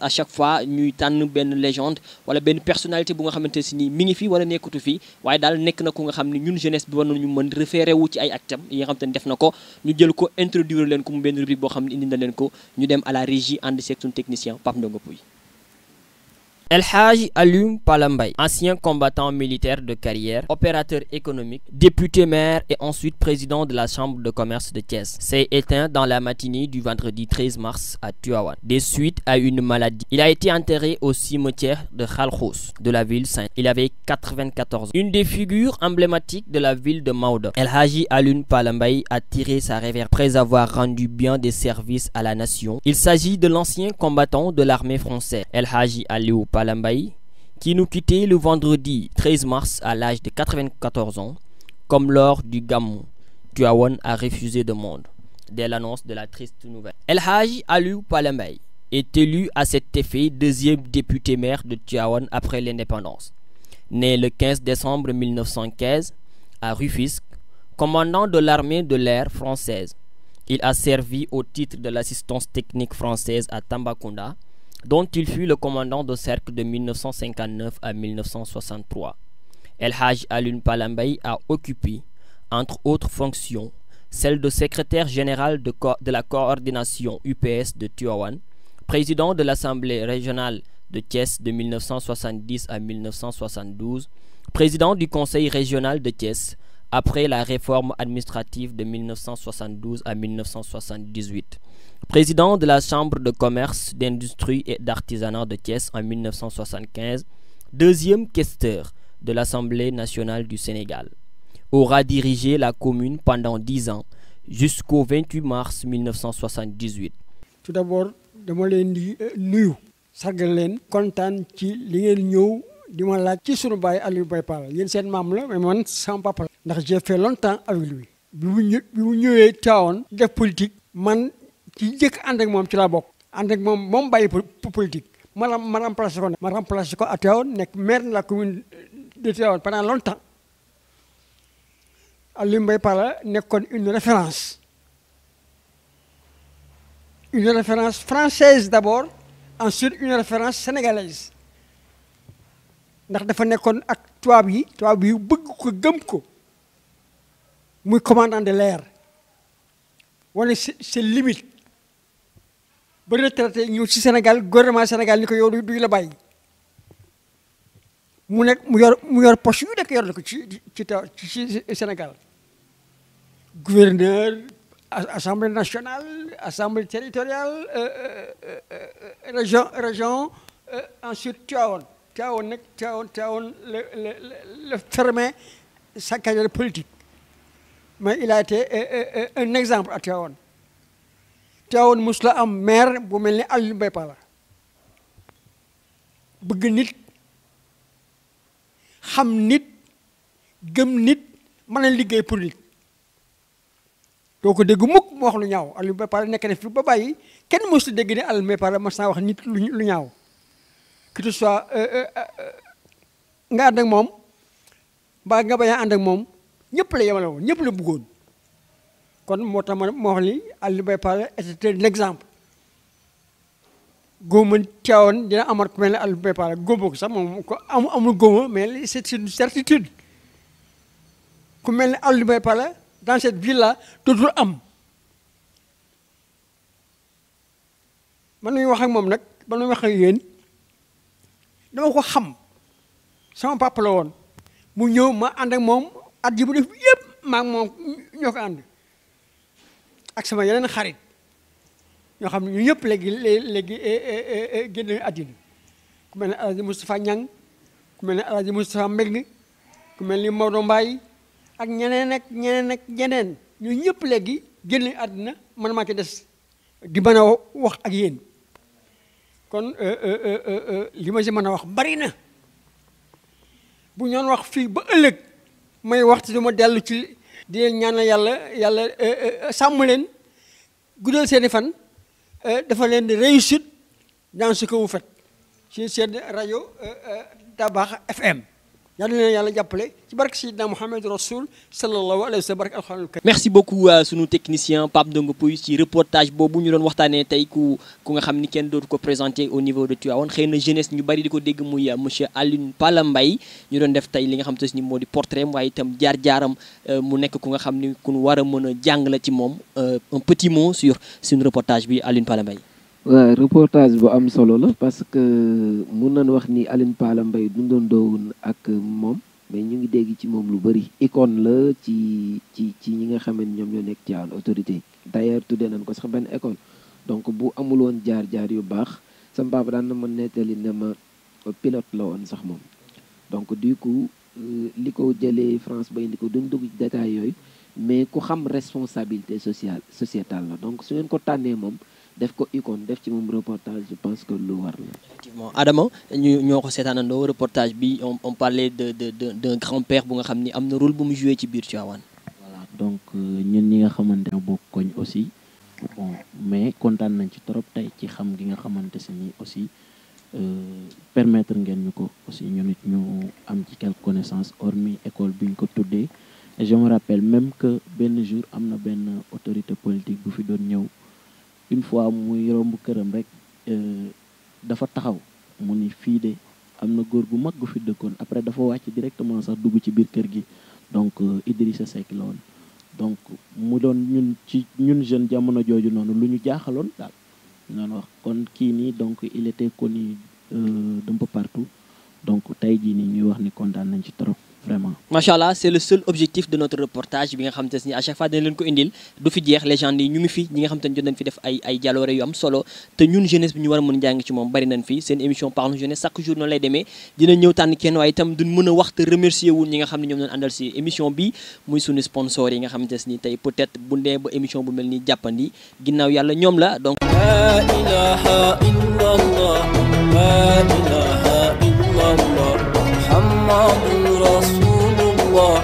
à chaque fois ñuy tànn benn légende wala benn personnalité bu nga xamante si ni mi ngi fi wala nekkatu fi waaye daal nekk na ku nga xam ne ñun jeunesse bi war nañu mën référé wu ci ay actam yi nga xamante ne def na ko ñu jël ko introduire leen ko mu benn rubrique boo xam ne indi na leen ko ñu dem à la régie ànd seeg suñu technicien Pape Ndongo Pouy. El Hadji Alioune Pala Mbaye, ancien combattant militaire de carrière, opérateur économique, député maire et ensuite président de la chambre de commerce de Thiès, s'est éteint dans la matinée du vendredi 13 mars à Tivaouane, des suites à une maladie. Il a été enterré au cimetière de Khalkhous de la ville sainte. Il avait 94 ans. Une des figures emblématiques de la ville de Maodo, El Hadji Alioune Pala Mbaye a tiré sa révérence après avoir rendu bien des services à la nation. Il s'agit de l'ancien combattant de l'armée française, El Hadji Alioune Pala Mbaye, qui nous quittait le vendredi 13 mars à l'âge de 94 ans, comme lors du Gamou. Tivaouane a refusé de monde. dès l'annonce de la triste nouvelle. El Hadji Aliou Pala Mbaye est élu à cet effet deuxième député maire de Tivaouane après l'indépendance. Né le 15 décembre 1915 à Rufisque, commandant de l'armée de l'air française, il a servi au titre de l'assistance technique française à Tambacounda, dont il fut le commandant de cercle de 1959 à 1963. El Hadji Aliou Pala Mbaye a occupé, entre autres fonctions, celle de secrétaire général de la coordination UPS de Tivaouane, président de l'Assemblée régionale de Thiès de 1970 à 1972, président du Conseil régional de Thiès après la réforme administrative de 1972 à 1978, président de la Chambre de commerce, d'industrie et d'artisanat de Thiès en 1975, deuxième questeur de l'Assemblée nationale du Sénégal. Aura dirigé la commune pendant 10 ans jusqu'au 28 mars 1978. Tout d'abord, dama leen di nuyu sargal leen kontaan ci li ngeen ñëw di ma laaj ci sunu baay Aliou Mbaye Pala yéen seen maam la mais man sama papa la ndax j'ai fait longtemps avec lui bi mu ñëwee Tivaouane def politique man ci jëkk ànd ak moom ci laa bokk ànd ak moom bàyyi politique ma remplacé ko à Tivaouane nekk maire de la commune de Tivaouane pendant longtemps. Aliou Mbaye Pala nekkoon une référence française d'abord, ensuite une référence sénégalaise ndax dafa nekkoon ak tubaab yi bëgg ko gëm ko muy commandant de l'air wane ses limites ba retraité ñëw ci Sénégal gouvernement Sénégal ni ko yow duy la bàyyi mu nekk mu yor poste yu nekk yor na ko ci Sénégal gouverneur, assemblée nationale, assemblée territoriale, région, ensuite Tivaouane le fermé sa carrière politique. Mais il a été un exemple à Tivaouane. Tivaouane mos la am maire bu mel ni Aliou Mbaye Pala bëgg nit xam nit gëm nit mën a liggéey pour nit. doo ko dégg mukk mu wax lu ñaaw Aliou Mbaye Pala nekk na fi ba bàyyi kenn mosu dégg ne Aliou Mbaye Pala mas naa wax nit lu ñaaw que ce soit nga ànd ak moom mbaa nga bañ a ànd ak moom ñëpp la yemale woon ñëpp la bëggoon kon moo tax ma wax ni Aliou Mbaye Pala était l'exemple góoma Tivaouane dina amat ku mel ne Aliou Mbaye Pala góoma ko sax moom ko amul góoma mais c'est une certitude ku mel ne Aliou Mbaye Pala dans cette ville-là dootul am man nuy wax ak moom nag ba nuy wax ak yéen dama ko xam sama papa la woon mu ñëw ma ànd ak moom at yi bu def yëpp maa ngi moom ñoo ko ànd ak sama yeneen xarit ñoo xam ne ñu ñëpp léegi génn àddina ku mel ne El Hadj Moustapha Niang ku mel ne El Hadj Moustapha Mbengue ku mel ni Maodo Mbaye ak ñeneen ñu ñëpp léegi génn àddina man maa ci des di mën a wax ak yéen kon li ma si mën a wax bari na bu ñoon wax fii ba ëllëg may waxtu du ma dellu ci di leen ñaanal yàlla sàmm leen guddal seeni fan dafa leen di réussite dans ce que vous faites ci seen rajo Dabakh FM yàlla na yàlla jàppale ci barke Seydina Mouhamed Rasoul sallallahu alayhi wa sallam barke alxuraanul karim. Merci beaucoup à sunu technicien Pape Ndongo Pouy ci reportage boobu ñu doon waxtaanee tey ku nga xam ni kenn dootu ko présenté au niveau de Tivaouane xëy na jeunesse ñu bari di ko dégg muy monsieur Aliou Pala Mbaye ñu doon def tey li nga xam te ni moo di portrait waaye itam jaar-jaaram mu nekk ku nga xam ni ku war a mën a jàng la ci moom un petit mot sur suñu reportage bi Aliou Pala Mbaye. waaw reportage bu am solo la parce que mun nañ wax ni Aliou Pala Mbaye dundoon doowun ak moom mais ñu ngi dégg ci moom lu bëri icône la ci ñi nga xam ne ñoom ñoo nekk ci Tivaouane autorité d'ailleurs tuddee nañ ko sax benn école donc bu amul woon jaar-jaar yu baax sama papa daan na ma nettali ne ma pilote la woon sax moom donc du coup li ko jëlee France ba indi ko duñ dugg ci détails yooyu mais ku xam responsabilité sociétale la donc su ngeen ko tànnee moom def ko icône def ci moom reportage je pense que lu war la. Effectivement Adama ñu ñoo ko seetaanandoo reportage bi on parlait d'un grand-père bu nga xam ni am na rôle bu mu joué ci biir Tivaouane. voilà donc ñun ñi nga xamante ne bokk koñ aussi bon mais kontaan nañ ci trop tey ci xam gi nga xamante si ni aussi permettre ngeen ñu ko aussi ñu nit ñu am ci quelques connaissances hormis école bi ñu ko tuddee et je me rappelle même que benn jour am na benn autorité politique bu fi doon ñëw une fois muy romb këram rek dafa taxaw mu ni fii de am na góor gu mag gu fi dëkkoon après dafa wàcc directement sax dugg ci biir kër gi donc Idrissa Seck la woon donc mu doon ñun jeune jamono jooju noonu lu ñu jaaxaloon daal noonu wax kon kii nii donc il était connu d'un peu partout donc tey jii nii ñuy wax ni kontaan nañ ci trop vraiment. Machallah, c'est le seul objectif de notre reportage bi nga xamante ni à chaque fois dañ leen ko indil du fi jeex légende yi ñu ngi fi ñi nga xamante ni jot nañ fi def ay jaloore yu am solo te ñun jeunesse bi ñu war a mën jàng ci moom bari nañ fi seen émission Parlons Jeunesse chaque jour noonu lay demee dina ñëw tànn kenn waaye itam duñ mën a wax te remercier wul ñi nga xam ne ñoom doon àndal si émission bi muy suñu sponsor yi nga xamante ni tey peut-être bu ndee ba émission bu mel ni jàppandi ginnaaw yàlla ñoom la donc la ilaha illallah la ilaha illallah Muhammadur Rasulullah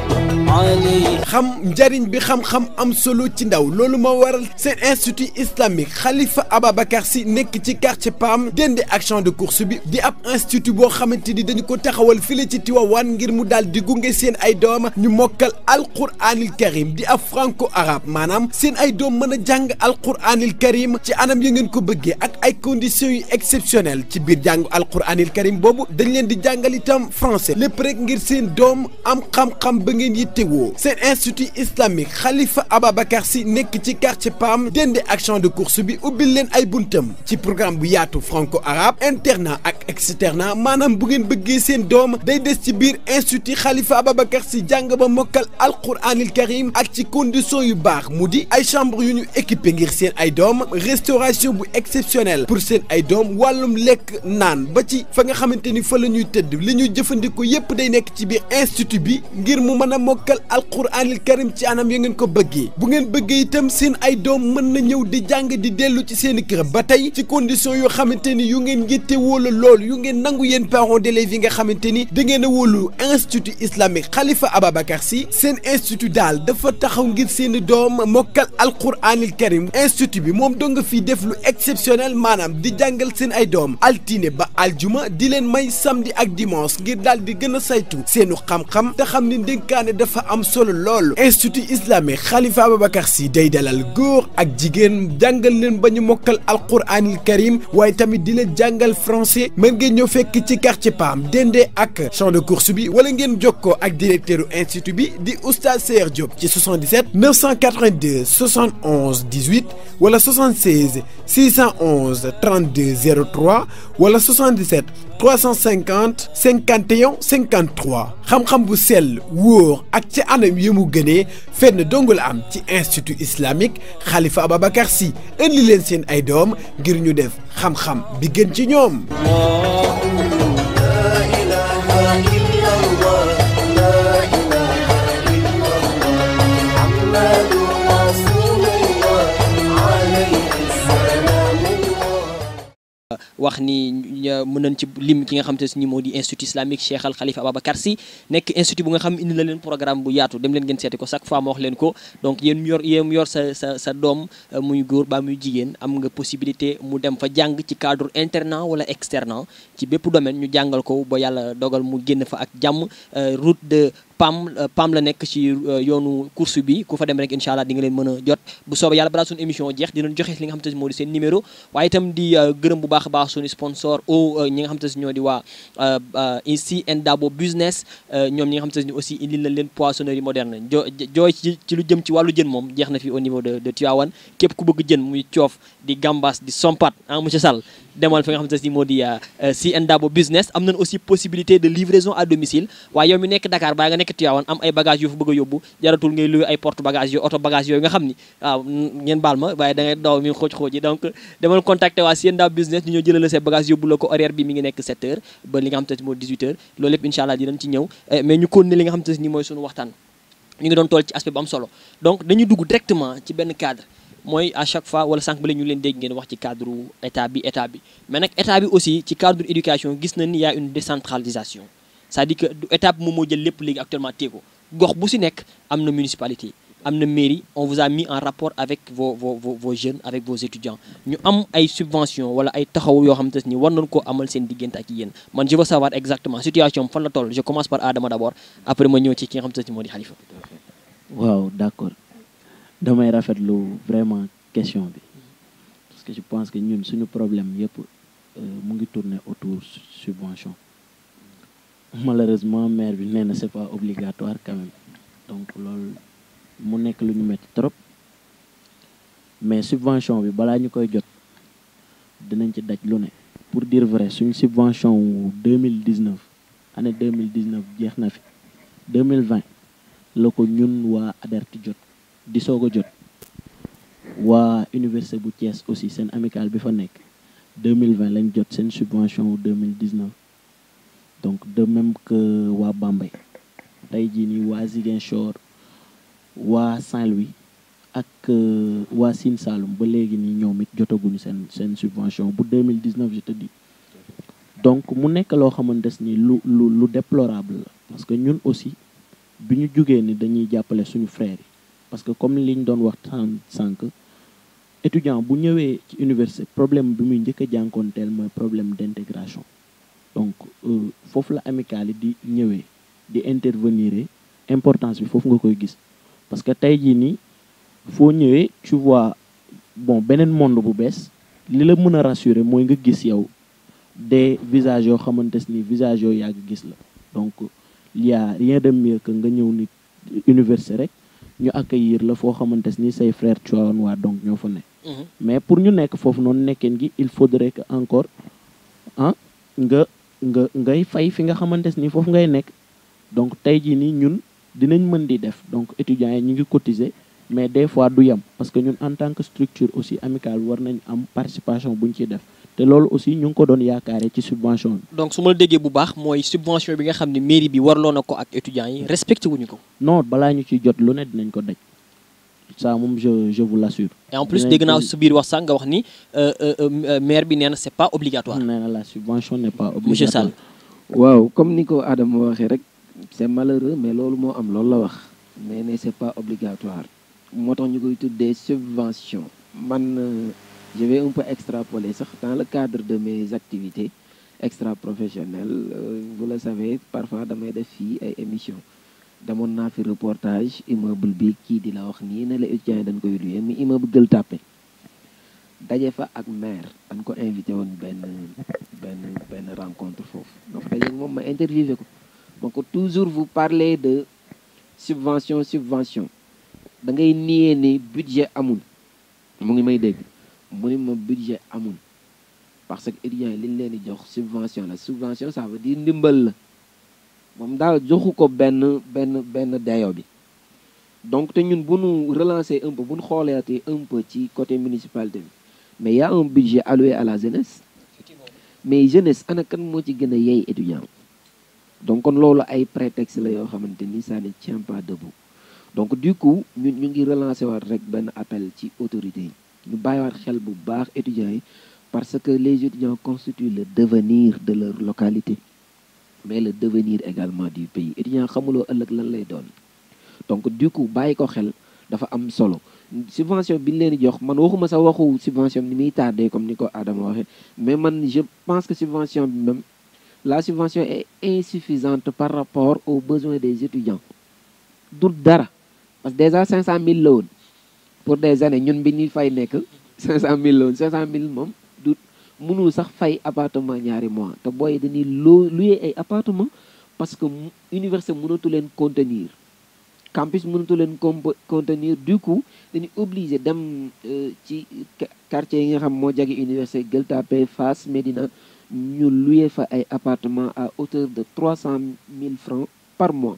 xam njariñ bi xam-xam am solo ci ndaw loolu moo waral seen institut islamique Khalifa Ababacar Sy nekk ci quartier PAM dende ak champ de course bi di ab institut boo xamante ni dañu ko taxawal file ci Tivaouane ngir mu daal di gunge seen ay doom ñu mokkal alquranil karim di ab franco arabe maanaam seen ay doom mën a jàng alquranil karim ci anam ya ngeen ko bëggee ak ay conditions yu exceptionnelles ci biir jàngu alquranil karim boobu dañ leen di jàngal itam français lépp rek ngir seen doom am xam-xam ba ngeen yittewoo seen institut islamique Khalifa Ababacar Sy nekk ci quartier PAM dende ak champ de course bi ubbil leen ay buntam ci programme bu yaatu franco arabe internat ak externat maanaam bu ngeen bëggee seen doom day des ci biir institut Khalifa Ababacar Sy jàng ba mokkal alquranil karim ak ci condition yu baax mu di ay chambre yu ñu équipé ngir seen ay doom restauration bu exceptionnelle pour seen ay doom wàllum lekk naan ba ci fa nga xamante ni fa la ñuy tëdd li ñuy jëfandikoo yépp day nekk ci biir institut bi ngir mu mën a mokkal alquranil karim ci anam ya ngeen ko bëggee bu ngeen bëggee itam seen ay doom mën na ñëw di jàng di dellu ci seen kër ba tey ci condition yoo xamante ni yu ngeen yitte wóolu lool yu ngeen nangu yéen parents d'élèves yi nga xamante ni da ngeen a wóolu institut islamique Khalifa Ababacar Sy seen institut daal dafa taxaw ngir seeni doom mokkal alquranil karim institut bi moom doo nga fii def lu exceptionnel maanaam di jàngal seen ay doom altine ba aljuma di leen may samedi ak dimanche ngir daal di gën a saytu seenu xam-xam te xam ni ndénkaane dafa am solo lool institut islamique Khalifa Ababacar Sy day dalal góor ak jigéen jàngal leen ba ñu mokkal alquranil karim waaye tamit di leen jàngal français mën ngeen ñëw fekk ci quartier PAM dende ak champ de course bi wala ngeen jokkoo ak directeur institut bi di oustaz Seer Diop ci 77 982 71 18 wala 76 611 32 03 wala 77 350 51 53 xam-xam bu sell wóor ak ci anam yi mu gënee fenn dong la am ci institut islamique Khalifa Ababacar Sy indi leen seen ay doom ngir ñu def xam-xam bi gën ci ñoom. wax ni mën nañ ci lim ki nga xam te ni moo di institut islamique Cheikh Al Khalifa Ababacar Sy nekk institut bu nga xam indi la leen programme bu yaatu dem leen ngeen seeti ko chaque fois ma wax leen ko donc yéen yor sa doom muy góor ba muy jigéen am nga possibilité mu dem fa jàng ci cadre internat wala externat ci bépp domaine ñu jàngal ko ba yàlla dogal mu génn fa ak jàmm route de PAM la nekk ci yoonu course bi ku fa dem rek incha allah di nga leen mën a jot bu soobee yàlla balaa suñu émission jeex dinañ joxe li nga xam te moo di seen numéro waaye itam di gërëm bu baax a baax suñu sponsor ñi nga xam te ñoo di waa ici and Dabo business ñoom ñi nga xam te aussi indi na leen poissonnerie moderne jooy ci lu jëm ci wàllu jën moom jeex na fi au niveau de Tivaouane képp ku bëgg jën muy coof di gambas di sompat monsieur Sall demal fi nga xam te ni moo di si and Dabo business am nañ aussi possibilité de livraison à domicile waaye yow mi nekk Dakar baa nga nekk Tivaouane am ay bagages yu fa bëgg a yóbbu jaratul ngay luy ay porte bagage yooyu auto bagage yooyu nga xam ni waaw ngeen baal ma waaye da ngay daw mi xooj yi donc demal contacter waa si and Dabo business ñu ñoo jëlal la say bagage yóbbu la ko horaire bi mi ngi nekk 7h ba li nga xam te moo 18h loolu lépp incha allah dinañ ci ñëw mais ñu continuer li nga xam te ni mooy suñu waxtaan ñu ngi doon toll ci aspect bu am solo donc dañuy dugg directement ci benn cadre mooy à chaque fois wala sànq ba la ñu leen dégg ngeen wax ci cadre état bi mais nag état bi aussi ci cadre éducation gis nañ ni y a une décentralisation c'est-à-dire que état bi moom moo jël lépp léegi actuellement téeko gox bu si nekk am na municipalité am na mairie on vous a mis en rapport avec vos jeunes avec vos étudiants ñu am ay subventions wala ay taxaw yoo xam te ni war nañ koo amal seen diggante ak yéen man je veux savoir exactement situation fan la toll je commence par Adama d'abord après ma ñëw ci ki nga xam te ni moo di Khalifa. waaw d'accord damay rafetlu vraiment question bi parce que je pense que ñun suñu problème yëpp mu ngi tourner autour subvention malheureusement maire bi nee na c'est pas obligatoire quand même donc loolu mu nekk lu ñu metti trop mais subvention bi balaa ñu koy jot dinañ ci daj lu ne pour dire vrai suñu subvention wu 2019 année 2019 jeex na fi 2020 la ko ñun waa ADERT jot di soog a jot waa université bu Thiès aussi seen amicale bi fa nekk 2020 lañ jot seen subvention wu 2019 donc de même que waa Bambey tey jii nii waa Ziguinchor waa Saint-Louis ak waa Sine Saloum ba léegi nii ñoom it jotaguñu seen subvention bu 2019 je te dis donc mu nekk loo xamante ni lu déplorable la parce que ñun aussi bi ñu jugee ni dañuy jàppale suñu frères yi parce que comme li ñu doon wax sànq étudiant bu ñëwee ci université problème bi muy njëkk a jànkoonteel mooy problème d'intégration donc foofu la amicale yi di ñëwee di intervenir importance bi foofu nga koy gis parce que tey jii nii foo ñëwee tu vois bon beneen monde bu bees li la mën a rassurer mooy nga gis yow des visages yoo xamante ni visages yoo yàgg gis la donc il y a rien de mieux que nga ñëw ni université rek ñu accueillir la foo xamante ni say frères Tivaouane waa donc ñoo fa ne mais pour ñu nekk foofu noonu nekkeen gi il faudrait que encore ngay fay fi nga xamante ni foofu ngay nekk donc tey jii nii ñun dinañ mën di def donc étudiants yi ñu ngi cotiser mais des fois du yem parce que ñun en tant que structure aussi amicale war nañ am participation bu ñu ciy def te loolu aussi ñu ngi ko doon yaakaaree ci subvention bi. donc su ma la déggee bu baax mooy subvention bi nga xam ne mairie bi warloo na ko ak étudiants yi respecté wuñu ko. non balaa ñu ciy jot lu ne dinañ ko daj ça moom je vous l'assure. et en plus dégg naa su biir wax sax nga wax ni maire bi nee na c'est pas obligatoire. nee na la subvention n'est pas obligatoire. monsieur Sall. waaw comme ni ko Adama waxee rek c'est malheureux mais loolu moo am loolu la wax mais ne c'est pas obligatoire moo tax ñu koy tuddee subvention man. Je vais un peu extrapoler ça dans le cadre de mes activités extra-professionnelles. Vous le savez, parfois damay def fii ay émissions demoon naa fi reportage immeuble bi kii di la wax nii ne la étudiants yi dañ koy louer mi immeuble Gueule Tapée daje fa ak maire dañ ko invité woon benn rencontre foofu donc daje moom ma interviewé ko donc toujours vous parlez de subvention da ngay nier ni budget amul mu ngi may dégg mu ni ma budget amul parce que étudiants yi li ñu leen di jox subvention la subvention ça veut dire ndimbal la moom daal joxu ko benn dayo bi donc te ñun bu ñu relancer un peu bu ñu xooleetee un peu ci côté municipalité bi mais y a un budget alloué à la jeunesse mais jeunesse ana kan moo ci gën a yey étudiant donc kon loolu ay prétexte la yoo xamante ni ça ne tient pas debout donc du coup ñu ngi relancer waat rek benn appel ci autorités yi ñu bàyyiwaat xel bu baax étudiants yi parce que les étudiants constituent le devenir de leur localité mais le devenir également du pays étudiants xamuloo ëllëg lan lay doon donc du coup bàyyi ko xel dafa am solo subvention bi ñu leen di jox man waxuma sa waxu subvention ni muy tardé comme ni ko Adama waxee mais man je pense que subvention bi même la subvention est insuffisante par rapport aux besoins des étudiants du dara parce que déjà 500 000 la woon pour des années ñun bi ñuy fay nekk 500 000 la woon 500 000 moom du mënul sax fay appartement ñaari mois te booy dañuy louer ay appartement parce que université mënatu leen contenir campus mënatu leen contenir du coup dañuy obligé dem ci quartier yi nga xam moo jage université Gueule Tapée Fass Médina ñu louer fa ay appartement à hauteur de 300 000 francs par mois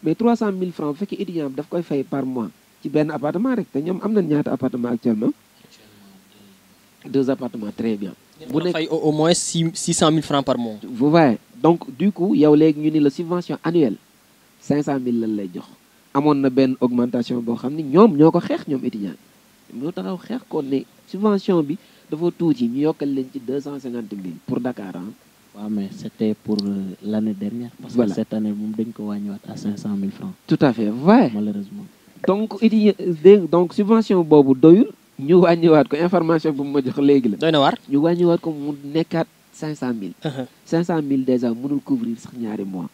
mais 300 000 francs bu fekkee étudiant bi daf koy fay par mois ci benn appartement rek te ñoom am nañ ñaata appartement actuellement 2 appartements très bien. bu nekk fay au moins 600 000 francs par mois. vous voyez donc du coup yow léegi ñu ni la subvention annuelle 500 000 lan lay jox. amoon na benn augmentation boo xam ni ñoom ñoo ko xeex ñoom étudiants ñoo taxaw xeex ko ne subvention bi dafa tuuti ñu yokkal leen ci 250 000 pour Dakar ah. waaw mais c'était pour l'année dernière. parce que cette année moom dañ ko wàññiwaat à 500 000 francs. tout à fait ouais. malheureusement. donc donc subvention boobu doyul ñu wàññiwaat ko information bu ma jox léegi la. doy na waar. ñu wàññiwaat ko mu nekkaat 500000. 500000 déjà mënul couvrir sax ñaari mois.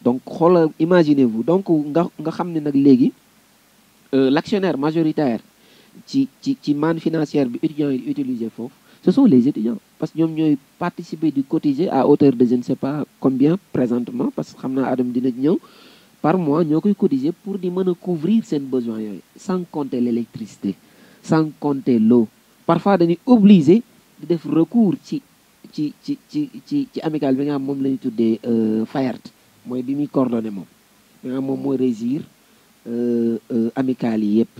donc xoolal imaginez-vous donc nga xam ne nag léegi l'actionnaire majoritaire ci manne financière bi étudiants yi utiliser foofu ce sont les étudiants parce que ñoom ñooy participer di cotiser à hauteur de je ne sais pas combien présentement parce que xam naa Adam dina ñëw par mois ñoo koy cotiser pour di mën a couvrir seen besoins yooyu sans compter l'électricité sans compter l'eau parfois dañuy obligé di def recours ci amicale bi nga xam moom la ñu tuddee FAERT mooy bi muy coordonné moom bi nga xam moom mooy régir amicales yi yëpp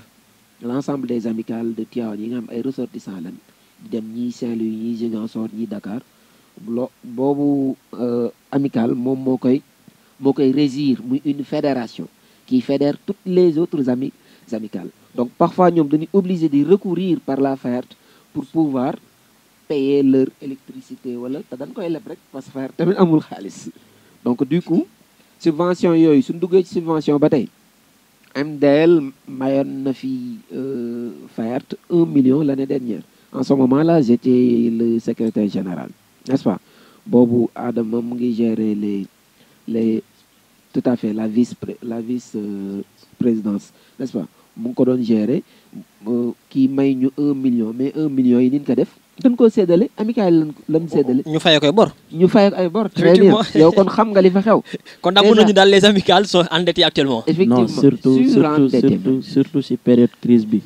l'ensemble des amicales de Tivaouane yi nga xam ay ressortissants lañ di dem ñii Saint-Louis ñii Ziguinchor ñii Dakar boobu amicale moom moo koy régir muy une fédération qui fédère toutes les autres amicales donc parfois ñoom dañuy obligé di recourir par la FAERT pour pouvoir payer leur électricité wala te dañ koy leb rek parce que FAERT tamit amul xaalis donc du coup subvention yooyu suñ duggee ci subvention ba tey MDL mayoon na fi FAERT 1 million l'année dernière en ce moment-là j'étais le secrétaire général n'est-ce pas boobu Adama mu ngi gérer les tout à fait la vice présidence n'est-ce pas mu ngi ko doon gérer kii may ñu 1 million mais 1 million yi niñ ko def dañ koo séddale amical lan séddale ñu fayee koy bor. ñu fayee ay bor très bien yow kon xam nga li fa xew. kon daal mën nañu daal les amicales sont endettés actuellement. effectivement non surtout si période crise bi.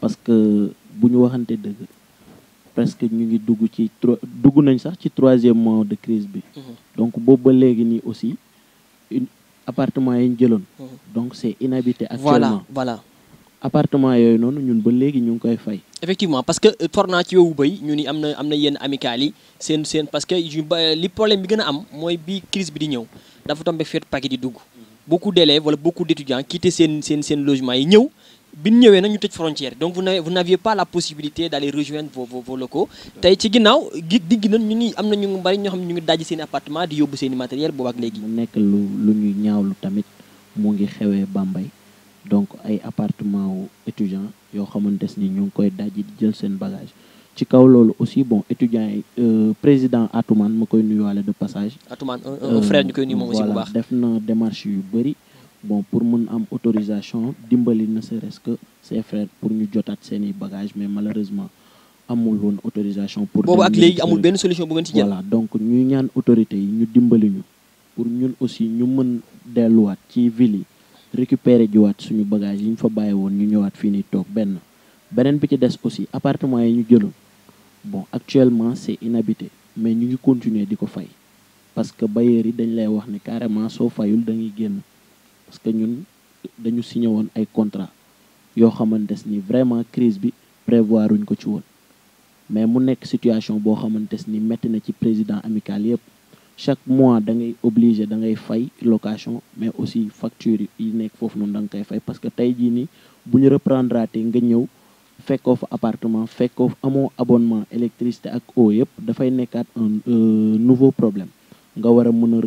parce que bu ñu waxante dëgg presque ñu ngi dugg nañ sax ci 3e mois de crise bi. donc boobu ba léegi nii aussi appartement yi ñu jëloon. donc c'est inhabité actuellement. voilà. appartement yooyu noonu ñun ba léegi ñu ngi koy fay. effectivement parce que for naa ci yowu bay ñu ni am na yenn amicales yi seen parce que li problème bi gën a am mooy bi crise bi di ñëw dafa tombé fête Pâques di dugg beaucoup d'élèves wala beaucoup d'étudiants quitté seen logement yi ñëw bi ñu ñëwee nag ñu tëj frontière donc vous n'aviez pas la possibilité d'aller rejoindre vos locaux tey ci ginnaaw digg nañ ñu ni am na ñu bari ñoo xam ne ñu ngi dajji seen appartement di yóbbu seen i matériel boobu ak léegi. mu nekk lu ñuy ñaawlu tamit mu ngi xewee Bambey donc ay appartement wu étudiants yoo xamante ni ñu ngi koy dajji di jël seen bagage ci kaw loolu aussi bon étudiants yi président Atoumane ma koy nuyuwaale de passage. Atoumane un frère ñu koy nuyu moom aussi bu baax. def na démarche yu bëri bon pour mun am autorisation dimbali ne serait-ce que ses frères pour ñu jotaat seen i bagage mais malheureusement amul woon autorisation. pour boobu ak léegi amul benn solution bu ngeen ci jël. voilà donc ñuy ñaan autorités yi ñu dimbali ñu pour ñun aussi ñu mën delluwaat ci ville yi. récupérer jiwaat suñu bagage yi ñu fa bàyyi woon ñu ñëwaat fii nii toog beneen bi ci des aussi appartement yi ñu jëloon bon actuellement c'est inhabité mais ñu ngi continuer di ko fay parce que bailleurs yi dañ lay wax ne carrément soo fayul dañuy génn parce que ñun dañu signé woon ay contrat yoo xamante ni vraiment crise bi prévoir uñ ko ci woon mais mu nekk situation boo xamante ni métti na ci président amical yëpp chaque mois da ngay obligé da ngay fay location mais aussi facture yi nekk foofu noonu da nga koy fay parce que tey jii nii bu ñu reprendre te nga ñëw fekkoo fa appartement fekkoo amoo abonnement électricité ak eau yëpp dafay nekkaat un nouveau problème nga war a mën a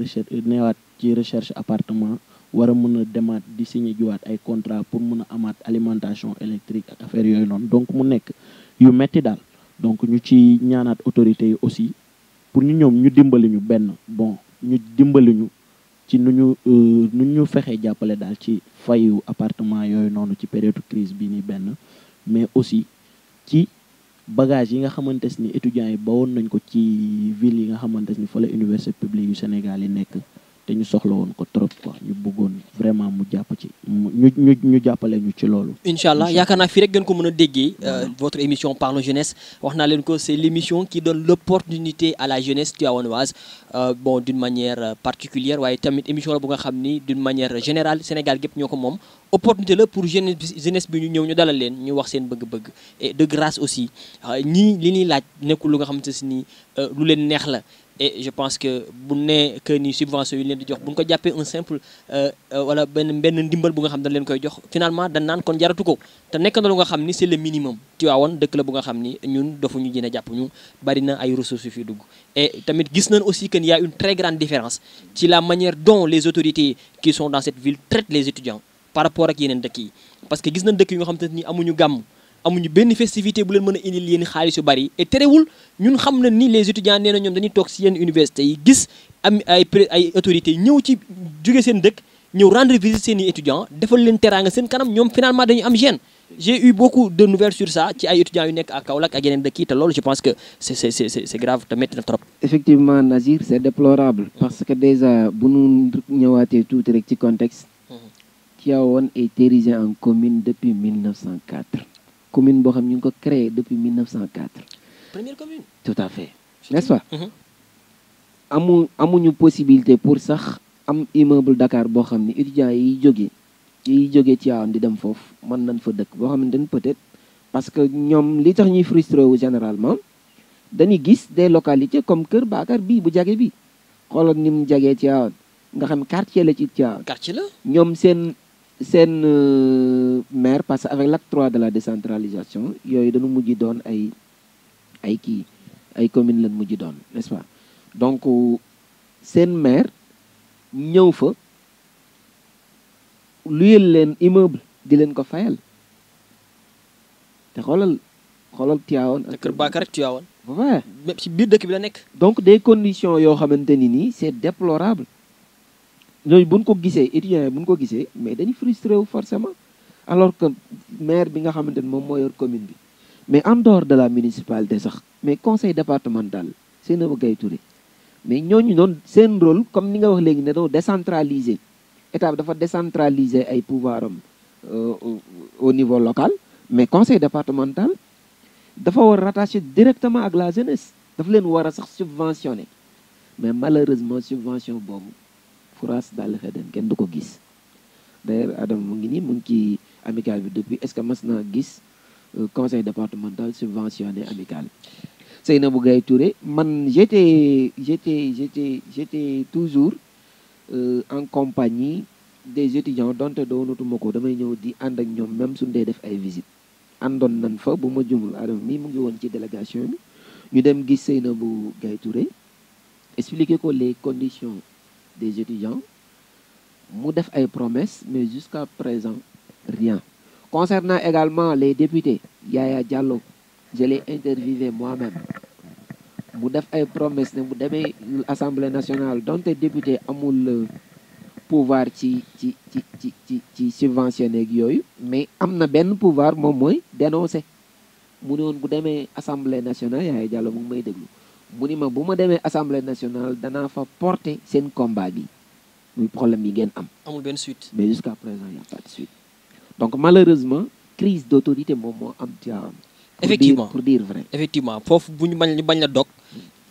neewaat ci recherche appartement war a mën a demaat di signer jiwaat ay contrat pour mën a amaat alimentation électrique ak affaire yooyu noonu donc mu nekk yu metti daal donc ñu ci ñaanaat autorités yi aussi pour ñu dimbali ñu benn bon ñu dimbali ñu ci nu ñu fexee jàppale daal ci fayu appartement yooyu noonu ci période crise bi ni benn mais aussi ci bagage yi nga xamante ni étudiants yi bawoon nañ ko ci ville yi nga xamante ni fa la université publique yu Sénégal yi nekk te ñu soxla woon ko trop quoi ñu bëggoon vraiment mu jàpp ci ñu jàppale ñu ci loolu. incha allah yaakaar naa fii rek gën ko mën a déggee votre émission Parlons Jeunesse wax naa leen ko c'est l'émission qui donne l'opportunité à la jeunesse tivaouanoise bon d'une manière particulière waaye tamit émission la bu nga xam ni d'une manière générale Sénégal gépp ñoo ko moom opportunité la pour jeunesse bi ñu ñëw ñu dalal leen ñu wax seen bëgg-bëgg et de grâce aussi ñii li ñuy laaj nekkul lu nga xamante ni lu leen neex la. et je pense que bu ne que ni subvention yi leen di jox bu ñu ko jàppee un simple wala benn ndimbal bu nga xam dañ leen koy jox finalement dañ naan kon jaratu ko te nekk na lu nga xam ni c'est le minimum Tivaouane dëkk la bu nga xam ni ñun dafuñu jën a jàpp ñu bari na ay ressources yu fi dugg et tamit gis nañ aussi que il y a une très grande différence ci la manière dont les autorités qui sont dans cette ville traitent les étudiants par rapport ak yeneen dëkk yi parce que gis nañ dëkk yu nga xam te ni amuñu gàmm amuñu benn festivité bu leen mën a indil yéen xaalis yu bari et terewul ñun xam na ni les étudiants nee na ñoom dañuy toog si yenn universités yi gis am ay autorités ñëw ci jóge seen dëkk ñëw rendre visite seen i étudiants defal leen teraanga seen kanam ñoom finalement dañu am gêne. J'ai eu beaucoup de nouvelles sur ça ci ay étudiants yu nekk à Kaolack ak yeneen dëkk yi te loolu je pense que c'est grave te métti na trop. Effectivement Nazir c'est déplorable parce que déjà bu ñu ñëwaatee tuuti rek ci contexte. Tivaouane est érigé en commune depuis 1904. Commune boo xam ñu ngi ko créé depuis 1904. Première commune. Tout à fait n'est-ce pas. amuñu possibilité pour sax am immeuble Dakar boo xam ni étudiants yiy jógee Tivaouane di dem foofu mën nañ fa dëkk boo xamante ni peut-être parce que ñoom li tax ñuy frustré wu généralement dañuy gis des localités comme Kër Bakar bii bu jage bi xoolal ni mu jagee Tivaouane nga xam quartier la ci Tivaouane. Quartier la ñoom seen maire parce que avec l'acte 3 de la décentralisation yooyu dañu mujj doon ay communes lañ mujj doon n'est-ce pas donc seen maire ñëw fa luyel leen immeuble di leen ko fayal te xoolal Tivaouane ak Kër Bakar ak Tivaouane ouais même ci biir dëkk bi la nekk. donc des conditions yoo xamante ni nii c'est déplorable ñooñu buñ ko gisee étudiants yi buñ ko gisee mais dañuy frustré wu forcément alors que maire bi nga xamante ni moom moo yor commune bi mais en dehors de la municipalité sax mais conseil départemental Seynabou Gaye Touré mais ñooñu noonu seen rôle comme ni nga wax léegi ne doo décentraliser état bi dafa décentraliser ay pouvoir am au niveau local mais conseil départemental dafa war rattaché directement ak la jeunesse dafa leen war a sax subventionner mais malheureusement subvention boobu furaas daal xëy kenn du ko gis d'ailleurs Adama mu ngi nii mu ngi ci amicale bi depuis est-ce que mas naa gis conseil départemental subventionné amicale Seynabou Gaye Touré man j'étais toujours en compagnie des étudiants donte doonatuma ko damay ñëw di ànd ak ñoom même suñu dee def ay visite àndoon nañ fa bu ma jumul Adama mi mu ngi woon ci délégation bi ñu dem gis Seynabou Gaye Touré expliquer ko les conditions des étudiants mu def ay promesses mais jusqu'à présent rien. Concernant également les députés Yaya Diallo je l'ai interviewé moi-même mu def ay promesses ne mu demee Assemblée nationale donte député amul pouvoir ci subventionné ak yooyu mais am na benn pouvoir moom mooy dénoncer mu ne woon bu demee Assemblée nationale Yaya Diallo mu ngi may déglu mu ni ma bu ma demee Assemblée nationale danaa fa porter seen combat bi muy problème yi ngeen am. amul benn suite. mais jusqu'à présent il n'y a pas de suite donc malheureusement crise d'autorité moom moo am Tivaouane. effectivement pour dire vrai. effectivement foofu bu ñu bañ la dog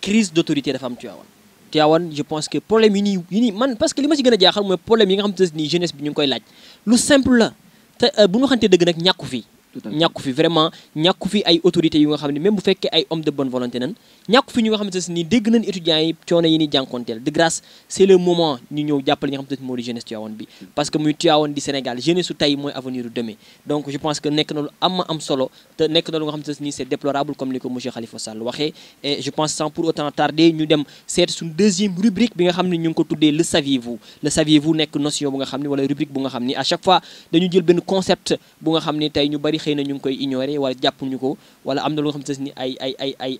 crise d'autorité dafa am Tivaouane je pense que problème yi nii man parce que li ma ci gën a jaaxal mooy problème yi nga xam te ni jeunesse bi ñu ngi koy laaj lu simple la te bu ñu waxantee dëgg nag ñàkku fi. ñàkku fi vraiment ñàkku fi ay autorités yu nga xam ne même bu fekkee ay hommes de bonne volonté nan ñàkku fi ñu nga xamante ne ni dégg nañ étudiants yi coono yi ni jànkonteel de grâce c'est le moment ñu ñëw jàppale ñi nga xamante ne moo di jeunesse Tivaouane bi parce que muy Tivaouane di Sénégal jeunesse su tey mooy avenir u demain donc je pense que nekk na lu am solo te nekk na lu nga xamante ne ni c'est déplorable comme ni ko monsieur Khalifa Sall waxee et je pense sans pour autant tarder ñu dem seet suñu deuxième rubrique bi nga xam ne ñu ngi ko tuddee le saviez-vous nekk notion bu nga xam ne wala rubrique bu nga xam ni à chaque fois dañu jël benn concept bu nga xam ne tey ñu bari xëy na ñu ngi koy ignorer wala jàppuñu ko wala am na lu nga xamante ne ni